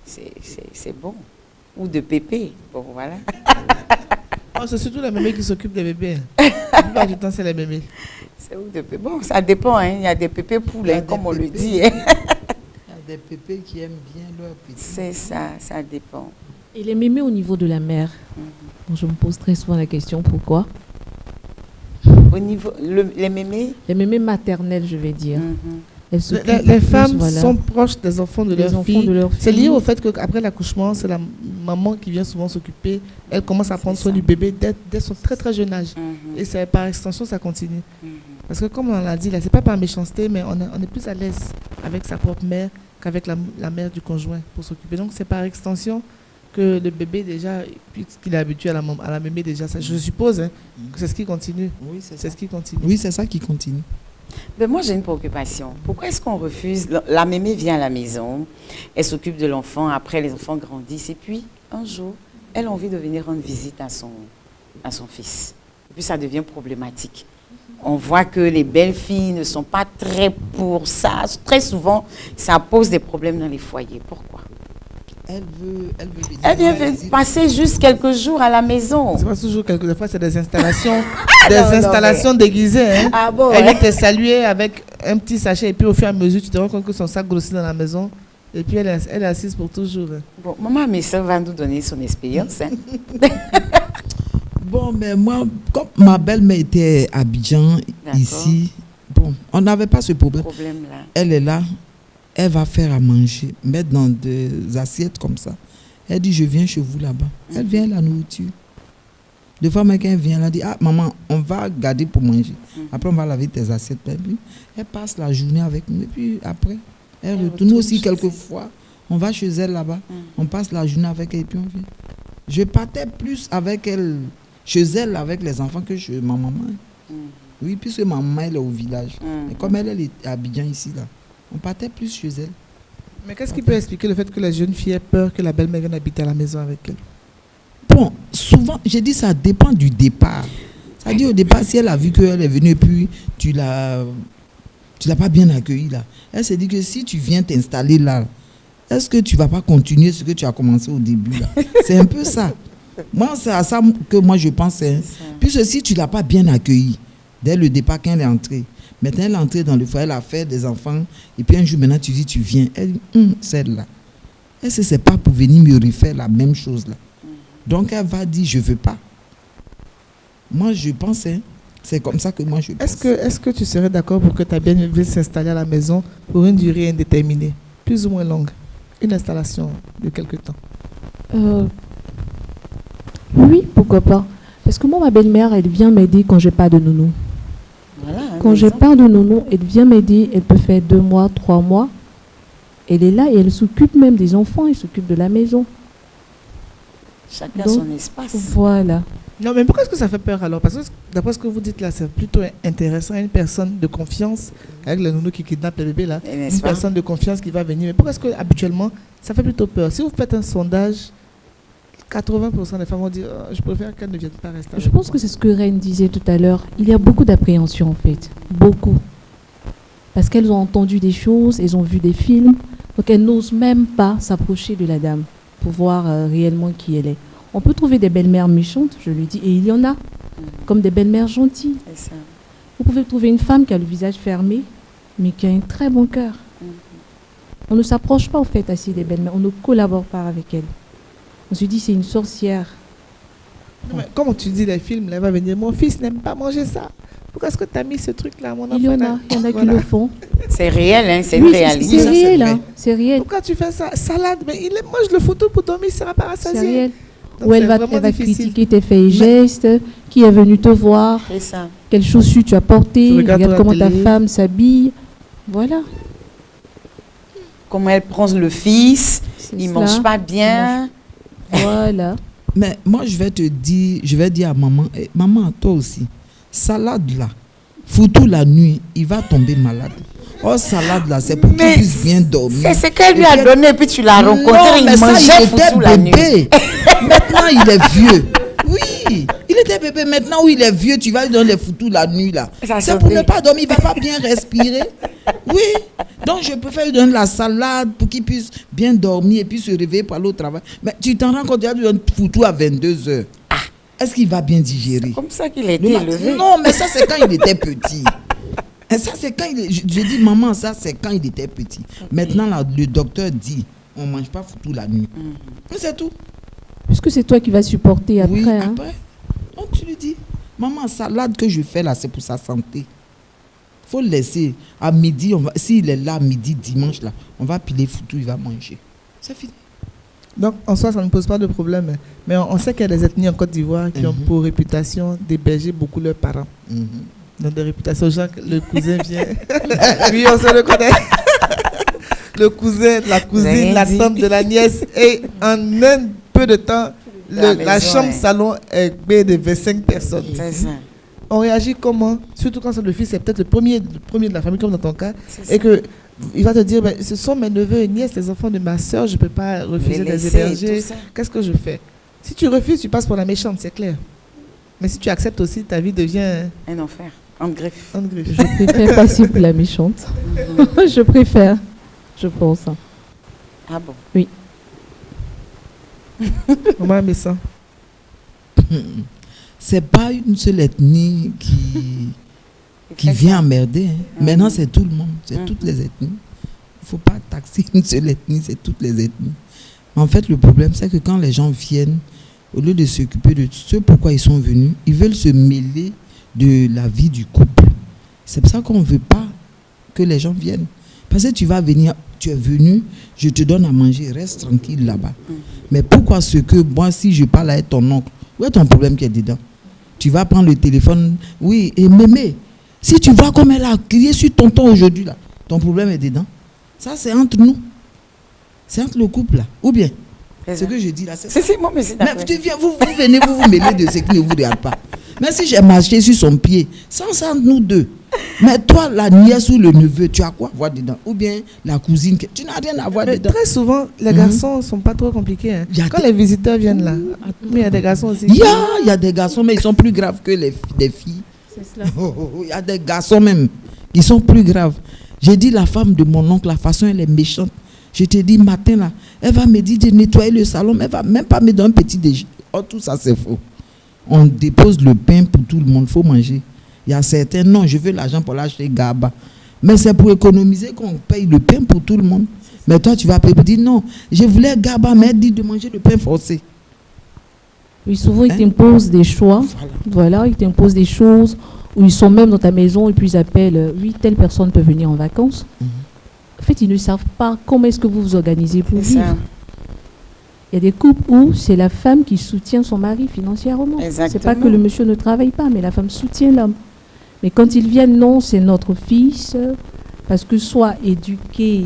C'est bon. Ou de pépé. Bon, voilà. Oh, c'est surtout la mémé qui s'occupe des bébés. La plupart du temps, c'est la mémé. C'est où de pépé. Bon, ça dépend. Hein. Il y a des pépés poules, hein, comme on le dit. Hein. Il y a des pépés qui aiment bien leur petit. C'est ça, ça dépend. Et les mémés au niveau de la mère, je me pose très souvent la question, pourquoi? Au niveau, les mémés? Les mémés maternelles, je vais dire. Elles s'occupent Les plus, femmes voilà, sont proches des enfants de des leurs enfants filles. de leurs C'est lié filles. au fait qu'après l'accouchement, c'est la maman qui vient souvent s'occuper. Elle commence à prendre soin du bébé dès son très très jeune âge. Et c'est par extension, ça continue. Parce que comme on l'a dit, là, c'est pas par méchanceté, mais on est plus à l'aise avec sa propre mère qu'avec la mère du conjoint pour s'occuper. Donc c'est par extension que le bébé déjà, puisqu'il est habitué à la mémé déjà, ça, je suppose hein, que c'est ce qui continue. Oui, c'est C'est ça. ce qui continue. Oui, c'est ça qui continue. Mais moi, j'ai une préoccupation. Pourquoi est-ce qu'on refuse? La mémé vient à la maison, elle s'occupe de l'enfant, après les enfants grandissent, et puis un jour, elle a envie de venir rendre visite à son fils. Et puis ça devient problématique. On voit que les belles filles ne sont pas très pour ça. Très souvent, ça pose des problèmes dans les foyers. Pourquoi? Elle vient passer juste quelques jours à la maison. C'est pas toujours quelques fois, c'est des installations, installations déguisées. Hein. Ah bon, Elle ouais. vient te saluer avec un petit sachet et puis au fur et à mesure, tu te rends compte que son sac grossit dans la maison et puis elle est assise pour toujours. Hein. Bon, maman Messa va nous donner son expérience. Hein. Bon, mais moi, comme ma belle-mère était à Abidjan, D'accord. ici, bon, on n'avait pas ce problème. Problème-là. Elle est là, elle va faire à manger, mettre dans des assiettes comme ça. Elle dit, je viens chez vous là-bas. Elle vient la nourriture. Des fois, quand elle vient, elle dit, ah maman, on va garder pour manger. Après, on va laver tes assiettes. Elle passe la journée avec nous. Et puis après, elle retourne aussi quelquefois. On va chez elle là-bas. On passe la journée avec elle et puis on vient. Je partais plus avec elle, chez elle avec les enfants que chez ma maman. Oui, puisque ma maman, elle est au village. Et comme elle est à Abidjan ici, là, on partait plus chez elle. Mais qu'est-ce qui peut expliquer le fait que la jeune fille ait peur que la belle-mère vienne habiter à la maison avec elle? Bon, souvent, j'ai dit ça dépend du départ. Ça dit au départ, si elle a vu qu'elle est venue et puis tu l'as pas bien accueillie là, elle s'est dit que si tu viens t'installer là, est-ce que tu vas pas continuer ce que tu as commencé au début là? C'est un peu ça. Moi, c'est à ça que moi je pense. Hein. Puisque si tu l'as pas bien accueillie dès le départ quand elle est entrée, maintenant elle est entrée dans le foyer, elle a fait des enfants, et puis un jour maintenant tu dis tu viens, elle dit celle-là. Est-ce que c'est pas pour venir me refaire la même chose là? Donc elle va dire je veux pas. Moi je pense, hein, c'est comme ça que moi je pense. Est-ce que tu serais d'accord pour que ta belle-mère vienne s'installer à la maison pour une durée indéterminée, plus ou moins longue? Une installation de quelque temps? Oui, pourquoi pas. Parce que moi, ma belle-mère, elle vient m'aider quand j'ai pas de nounou. Voilà, Quand j'ai pas de nounou, elle vient m'aider. Elle peut faire 2 mois, 3 mois. Elle est là et elle s'occupe même des enfants. Elle s'occupe de la maison. Chacun Donc, son espace. Voilà. Non, mais pourquoi est-ce que ça fait peur alors? Parce que d'après ce que vous dites là, c'est plutôt intéressant. Une personne de confiance, avec le nounou qui kidnappe le bébé là, N'est-ce une pas? personne de confiance qui va venir. Mais pourquoi est-ce que habituellement ça fait plutôt peur? Si vous faites un sondage, 80% des femmes vont dire je préfère qu'elle ne vienne pas rester avec Je pense moi. que c'est ce que Reine disait tout à l'heure. Il y a beaucoup d'appréhension en fait. Beaucoup. Parce qu'elles ont entendu des choses, elles ont vu des films. Donc elle n'ose même pas s'approcher de la dame pour voir réellement qui elle est. On peut trouver des belles-mères méchantes, je le dis, et il y en a, comme des belles-mères gentilles. C'est ça. Vous pouvez trouver une femme qui a le visage fermé, mais qui a un très bon cœur. On ne s'approche pas au fait assez des belles-mères, on ne collabore pas avec elles. On se dit c'est une sorcière. Non, mais comment tu dis les films, là, elle va venir, mon fils n'aime pas manger ça. Pourquoi est-ce que tu as mis ce truc-là, mon enfant? Il y en a qui le font. C'est réel, hein, c'est Oui, une réalité. c'est réel, vrai. hein, c'est réel. Pourquoi tu fais ça? Salade, mais il mange le photo pour dormir, il ne sera pas C'est rassasié. réel. Donc Ou elle c'est va vraiment difficile. critiquer tes faits et gestes, qui est venu te voir, C'est ça. quelles chaussures tu as portées, Tu regardes regarde la comment ta télé. femme s'habille. Voilà. Comment elle prend le fils, C'est il ne cela. mange pas bien. Voilà. Mais moi, je vais dire à maman, maman, toi aussi, salade là, foutu la nuit, il va tomber malade. Oh, salade là, c'est pour qu'il Mais puisse bien dormir. C'est ce qu'elle lui Et a puis donné, puis tu l'as rencontré, Non, mais il ça, mangeait il était foutu la nuit. bébé. Maintenant, il est vieux. Oui, il était bébé. Maintenant, où il est vieux, tu vas lui donner les foutus la nuit là. Ça C'est se pour fait. ne pas dormir, il ne va pas bien respirer. Oui, donc je préfère lui donner la salade pour qu'il puisse bien dormir et puis se réveiller pour aller au travail. Mais tu t'en rends compte, tu vas lui donner foutu à 22h. Est-ce qu'il va bien digérer? Comme ça qu'il a Le été matin- élevé. Non, mais ça, c'est quand il était petit. Et ça, c'est quand il est... Je dis, maman, ça, c'est quand il était petit. Maintenant, là, le docteur dit, on ne mange pas foutu la nuit. Mais c'est tout. Puisque c'est toi qui vas supporter après. Oui, hein. après. Donc, tu lui dis, maman, salade que je fais là, c'est pour sa santé. Il faut le laisser. À midi, s'il est là, à midi, dimanche, là, on va piler foutu, il va manger. C'est fini. Donc, en soi, ça ne pose pas de problème. Mais on sait qu'il y a des ethnies en Côte d'Ivoire qui ont pour réputation d'héberger beaucoup leurs parents. Dans des réputations, genre, que le cousin vient. Oui, on se le connaît. Le cousin, la cousine, rien la dit. tante de la nièce. Et en un peu de temps, la maison chambre est- salon est baie de 25 personnes. C'est ça. On réagit comment? Surtout quand c'est le fils, c'est peut-être le premier de la famille, comme dans ton cas. C'est ça. Et que il va te dire, ben, ce sont mes neveux et nièces, les enfants de ma soeur, je ne peux pas refuser de les laisser, héberger. tout ça. Qu'est-ce que je fais? Si tu refuses, tu passes pour la méchante, c'est clair. Mais si tu acceptes aussi, ta vie devient Un enfer. En griffe. en griffe. Je préfère passer pour la méchante. Je préfère, je pense. Ah bon. Maman met ça. C'est pas une seule ethnie qui vient emmerder. Hein. Maintenant, c'est tout le monde. C'est toutes les ethnies. Il ne faut pas taxer une seule ethnie, c'est toutes les ethnies. En fait, le problème, c'est que quand les gens viennent, au lieu de s'occuper de ce pourquoi ils sont venus, ils veulent se mêler de la vie du couple. C'est pour ça qu'on ne veut pas que les gens viennent. Parce que tu vas venir, tu es venu, je te donne à manger, reste tranquille là-bas. Mais pourquoi ce que moi, si je parle avec ton oncle, où est ton problème qui est dedans? Tu vas prendre le téléphone, oui, et mémé, si tu vois comme elle a crié sur tonton aujourd'hui, là, ton problème est dedans. Ça, c'est entre nous. C'est entre le couple, là. Ou bien, ce que je dis là, c'est ça. C'est moi, mais c'est Mais d'accord. tu viens, vous venez, vous mêlez de ce qui ne vous regarde pas. Mais si j'ai marché sur son pied, ça, c'est entre nous deux. Mais toi, la nièce ou le neveu, tu as quoi à voir dedans? Ou bien la cousine, tu n'as rien à voir Mais dedans. très souvent, les garçons ne sont pas trop compliqués. Hein. Il y a Quand des- les visiteurs viennent là, mais il y a des garçons aussi. Il y a des garçons, mais ils sont plus graves que les filles. C'est cela. Il y a des garçons même qui sont plus graves. J'ai dit la femme de mon oncle, la façon elle est méchante. Je te dis matin là, elle va me dire de nettoyer le salon, mais elle va même pas me donner un petit déjeuner. Oh, tout ça c'est faux. On dépose le pain pour tout le monde, il faut manger. Il y a certains, non, je veux l'argent pour l'acheter Gaba. Mais c'est pour économiser qu'on paye le pain pour tout le monde. Mais toi, tu vas payer pour dire non, je voulais Gaba, mais elle dit de manger le pain forcé. Oui, souvent, ils Hein? t'imposent des choix. Voilà. Voilà, ils t'imposent des choses où ils sont même dans ta maison et puis ils appellent, oui, telle personne peut venir en vacances. En fait, ils ne savent pas comment est-ce que vous vous organisez pour C'est vivre. ça. Il y a des couples où c'est la femme qui soutient son mari financièrement. C'est pas Exactement. que le monsieur ne travaille pas, mais la femme soutient l'homme. Mais quand ils viennent, non, c'est notre fils, parce que soit éduqué,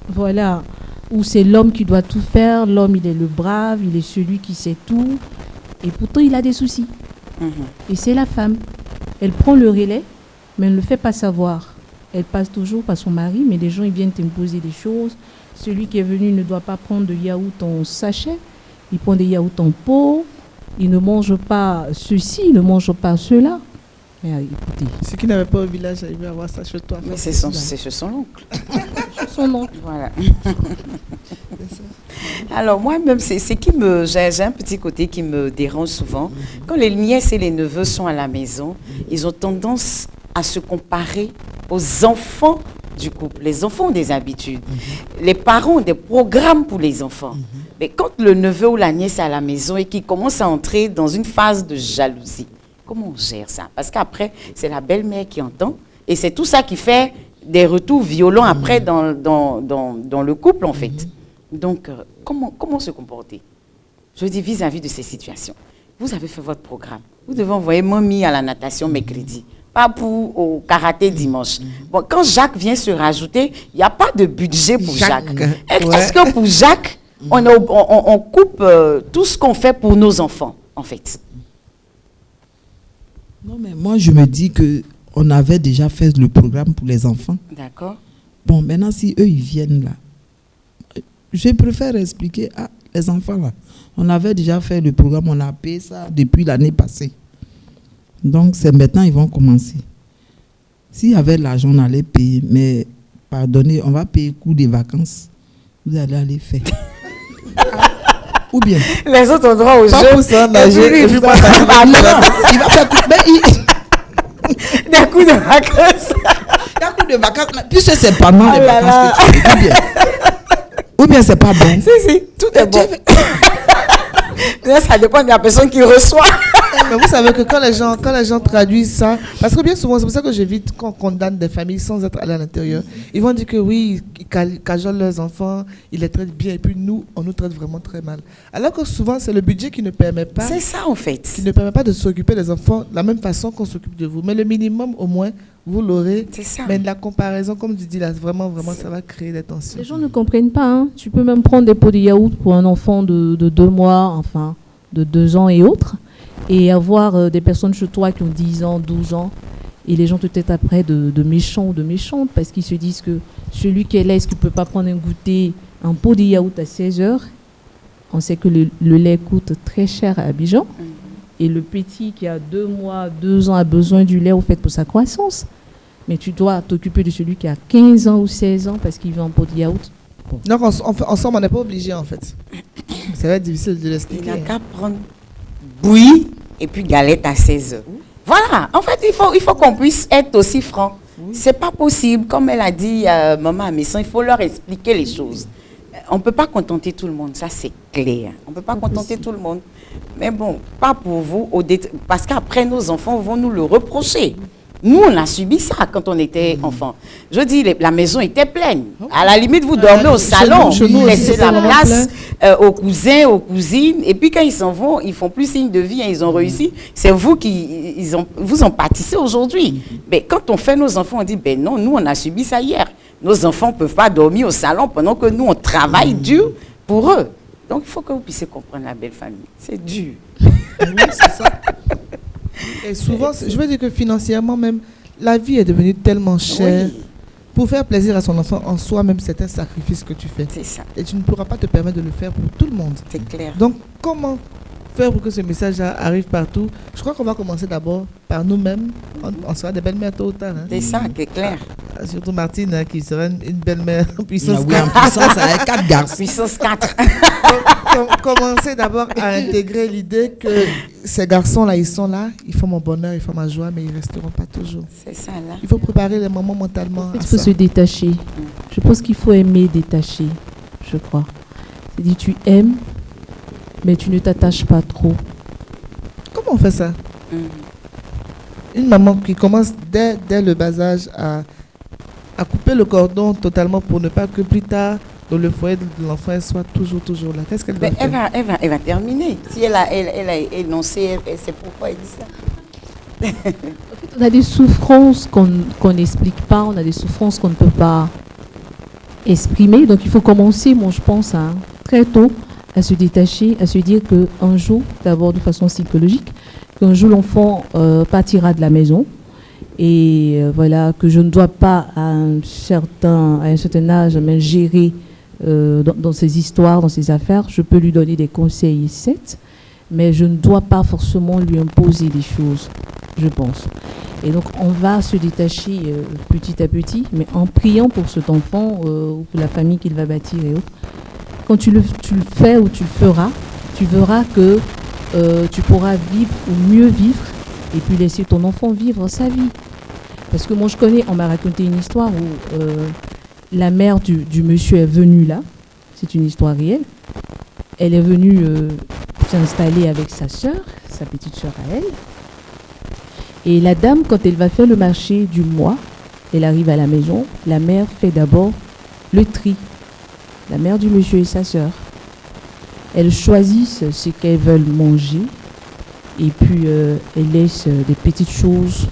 voilà, ou c'est l'homme qui doit tout faire, l'homme il est le brave, il est celui qui sait tout, et pourtant il a des soucis. Et c'est la femme. Elle prend le relais, mais elle ne le fait pas savoir. Elle passe toujours par son mari, mais les gens ils viennent t'imposer des choses. Celui qui est venu ne doit pas prendre de yaourt en sachet, il prend des yaourts en pot, il ne mange pas ceci, il ne mange pas cela. Mais écoutez, Ceux qui n'avaient pas au village, ils veulent avoir ça chez toi. Mais c'est chez son oncle. son nom. Voilà. Alors moi-même, c'est qui me, j'ai un petit côté qui me dérange souvent. Quand les nièces et les neveux sont à la maison, ils ont tendance à se comparer aux enfants du couple. Les enfants ont des habitudes. Les parents ont des programmes pour les enfants. Mais quand le neveu ou la nièce est à la maison et qu'il commence à entrer dans une phase de jalousie, comment on gère ça? Parce qu'après, c'est la belle-mère qui entend et c'est tout ça qui fait des retours violents après dans le couple, en fait. Donc, comment se comporter? Je dis vis-à-vis de ces situations. Vous avez fait votre programme. Vous devez envoyer mamie à la natation mercredi, pas pour au karaté dimanche. Bon, quand Jacques vient se rajouter, il n'y a pas de budget pour Jacques. Est-ce que pour Jacques, on coupe tout ce qu'on fait pour nos enfants, en fait? Non, mais moi, je me dis qu'on avait déjà fait le programme pour les enfants. D'accord. Bon, maintenant, si eux, ils viennent là, je préfère expliquer à les enfants là. On avait déjà fait le programme, on a payé ça depuis l'année passée. Donc, c'est maintenant ils vont commencer. S'il y avait l'argent, on allait payer. Mais, pardonnez, on va payer le coût des vacances. Vous allez aller faire. Ou bien. Les autres ont droit au jeu. Pour ça, Il va faire des coups de vacances. Des coups de vacances. Puisque c'est pendant les vacances que tu fais. Ou bien c'est pas bon. Si, tout est bon. Ça dépend de la personne qui reçoit. Mais vous savez que quand les gens traduisent ça, parce que bien souvent, c'est pour ça que j'évite quand on condamne des familles sans être allé à l'intérieur. Ils vont dire que oui, ils cajolent leurs enfants, ils les traitent bien, et puis nous, on nous traite vraiment très mal. Alors que souvent, c'est le budget qui ne permet pas. C'est ça, en fait. Qui ne permet pas de s'occuper des enfants de la même façon qu'on s'occupe de vous. Mais le minimum, au moins, vous l'aurez. C'est ça. Mais la comparaison, comme tu dis là, vraiment, ça va créer des tensions. Les gens ne comprennent pas. Hein. Tu peux même prendre des pots de yaourt pour un enfant de 2 mois, enfin, de 2 ans et autres, et avoir des personnes chez toi qui ont 10 ans, 12 ans, et les gens te traitent après de méchants ou de méchantes, parce qu'ils se disent que celui qui est là, est-ce qu'il ne peut pas prendre un goûter, un pot de yaourt à 16 heures? On sait que le lait coûte très cher à Abidjan. Et le petit qui a 2 mois, 2 ans a besoin du lait au fait pour sa croissance. Mais tu dois t'occuper de celui qui a 15 ans ou 16 ans parce qu'il veut un pot de yaourt. Bon. Donc ensemble, on n'est pas obligé en fait. Ça va être difficile de l'expliquer. Il n'a qu'à prendre bouillie et puis galette à 16 heures. Voilà, en fait, il faut qu'on puisse être aussi franc. C'est pas possible, comme elle a dit maman à Messon, il faut leur expliquer les choses. On ne peut pas contenter tout le monde, ça c'est clair. On ne peut pas contenter tout le monde. Mais bon, pas pour vous, parce qu'après nos enfants vont nous le reprocher. Nous, on a subi ça quand on était enfant. Je dis, la maison était pleine. À la limite, vous dormez au salon, vous laissez la place aux cousins, aux cousines. Et puis quand ils s'en vont, ils font plus signe de vie, hein, ils ont réussi. C'est vous vous en pâtissez aujourd'hui. Mais quand on fait nos enfants, on dit, ben non, nous, on a subi ça hier. Nos enfants ne peuvent pas dormir au salon pendant que nous, on travaille dur pour eux. Donc, il faut que vous puissiez comprendre la belle famille. C'est dur. Oui, c'est ça. Et souvent, je veux dire que financièrement même, la vie est devenue tellement chère. Oui. Pour faire plaisir à son enfant, en soi même, c'est un sacrifice que tu fais. C'est ça. Et tu ne pourras pas te permettre de le faire pour tout le monde. C'est clair. Donc, comment faire pour que ce message arrive partout? Je crois qu'on va commencer d'abord par nous-mêmes. On sera des belles-mères tôt ou tard. Hein? C'est ça, c'est clair. Surtout Martine, hein, qui sera une belle-mère en puissance 4. Oui, en puissance avec 4 garçons. Puissance 4. Commencer d'abord à intégrer l'idée que ces garçons-là, ils sont là, ils font mon bonheur, ils font ma joie, mais ils ne resteront pas toujours. C'est ça, là. Il faut préparer les moments mentalement. Il faut se détacher. Je pense qu'il faut aimer détacher, je crois. C'est-à-dire, tu aimes, mais tu ne t'attaches pas trop. Comment on fait ça? Une maman qui commence dès le bas âge à couper le cordon totalement pour ne pas que plus tard, dans le foyer de l'enfant, elle soit toujours là. Qu'est-ce qu'elle doit faire? Elle va terminer. Si elle a énoncé, c'est pourquoi elle dit ça. En fait, on a des souffrances qu'on n'explique pas, on a des souffrances qu'on ne peut pas exprimer. Donc il faut commencer, moi je pense, très tôt, à se détacher, à se dire qu'un jour, d'abord de façon psychologique, qu'un jour l'enfant partira de la maison et voilà, que je ne dois pas à un certain âge gérer dans ses histoires, dans ses affaires. Je peux lui donner des conseils, certes, mais je ne dois pas forcément lui imposer des choses. je pense. Et donc, on va se détacher petit à petit, mais en priant pour cet enfant ou pour la famille qu'il va bâtir et autres. Quand tu le fais ou tu le feras, tu verras que tu pourras vivre ou mieux vivre et puis laisser ton enfant vivre sa vie. Parce que moi, je connais, on m'a raconté une histoire où la mère du monsieur est venue là. C'est une histoire réelle. Elle est venue s'installer avec sa sœur, sa petite sœur à elle. Et la dame, quand elle va faire le marché du mois, elle arrive à la maison, la mère fait d'abord le tri. La mère du monsieur et sa sœur. Elles choisissent ce qu'elles veulent manger et puis elles laissent des petites choses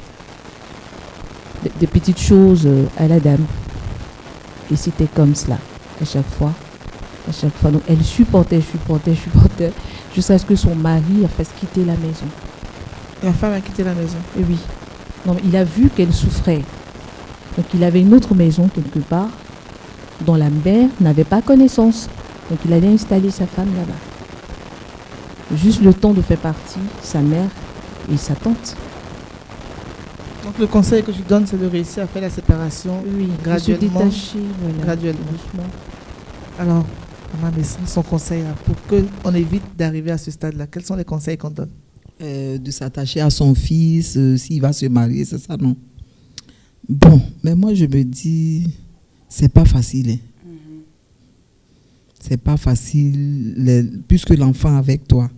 à la dame. Et c'était comme cela à chaque fois. Donc elle supportait jusqu'à ce que son mari fasse quitter la maison. La femme a quitté la maison. Et oui. Non, il a vu qu'elle souffrait. Donc il avait une autre maison quelque part dont la mère n'avait pas connaissance. Donc il allait installer sa femme là-bas. Juste le temps de faire partie sa mère et sa tante. Donc le conseil que je donne, c'est de réussir à faire la séparation graduellement. De se détacher, voilà, graduellement. doucement. Alors, Maman Messi, son conseil là, pour qu'on évite d'arriver à ce stade-là, quels sont les conseils qu'on donne? De s'attacher à son fils, s'il va se marier, c'est ça, non? Bon, mais moi je me dis, c'est pas facile. Hein. C'est pas facile, puisque l'enfant est avec toi.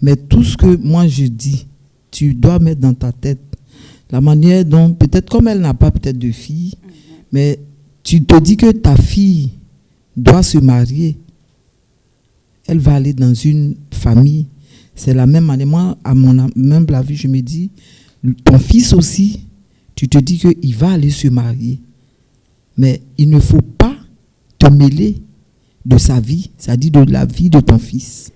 Mais tout ce que moi je dis, tu dois mettre dans ta tête la manière dont, peut-être comme elle n'a pas peut-être de fille, mais tu te dis que ta fille doit se marier. Elle va aller dans une famille. C'est la même manière. Moi, à mon humble avis, je me dis, ton fils aussi, tu te dis qu'il va aller se marier. Mais il ne faut pas te mêler de sa vie, c'est-à-dire de la vie de ton fils.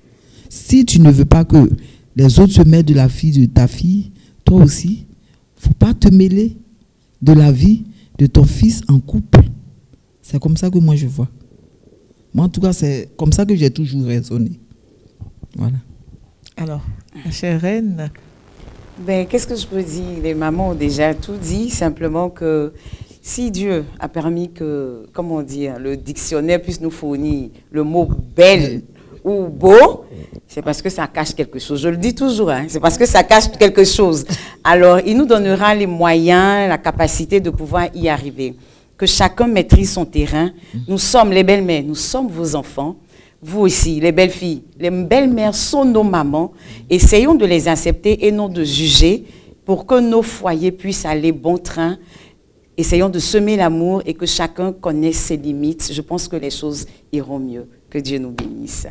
Si tu ne veux pas que les autres se mêlent de la vie de ta fille, toi aussi, il ne faut pas te mêler de la vie de ton fils en couple. C'est comme ça que moi je vois. Moi, en tout cas, c'est comme ça que j'ai toujours raisonné. Voilà. Alors, ma chère reine. Ben, qu'est-ce que je peux dire? Les mamans ont déjà tout dit, simplement que si Dieu a permis que, comment dire, le dictionnaire puisse nous fournir le mot belle ou beau, c'est parce que ça cache quelque chose. Je le dis toujours, hein, c'est parce que ça cache quelque chose. Alors, il nous donnera les moyens, la capacité de pouvoir y arriver. Que chacun maîtrise son terrain. Nous sommes les belles-mères, nous sommes vos enfants. Vous aussi, les belles filles, les belles-mères sont nos mamans. Essayons de les accepter et non de juger pour que nos foyers puissent aller bon train. Essayons de semer l'amour et que chacun connaisse ses limites. Je pense que les choses iront mieux. Que Dieu nous bénisse.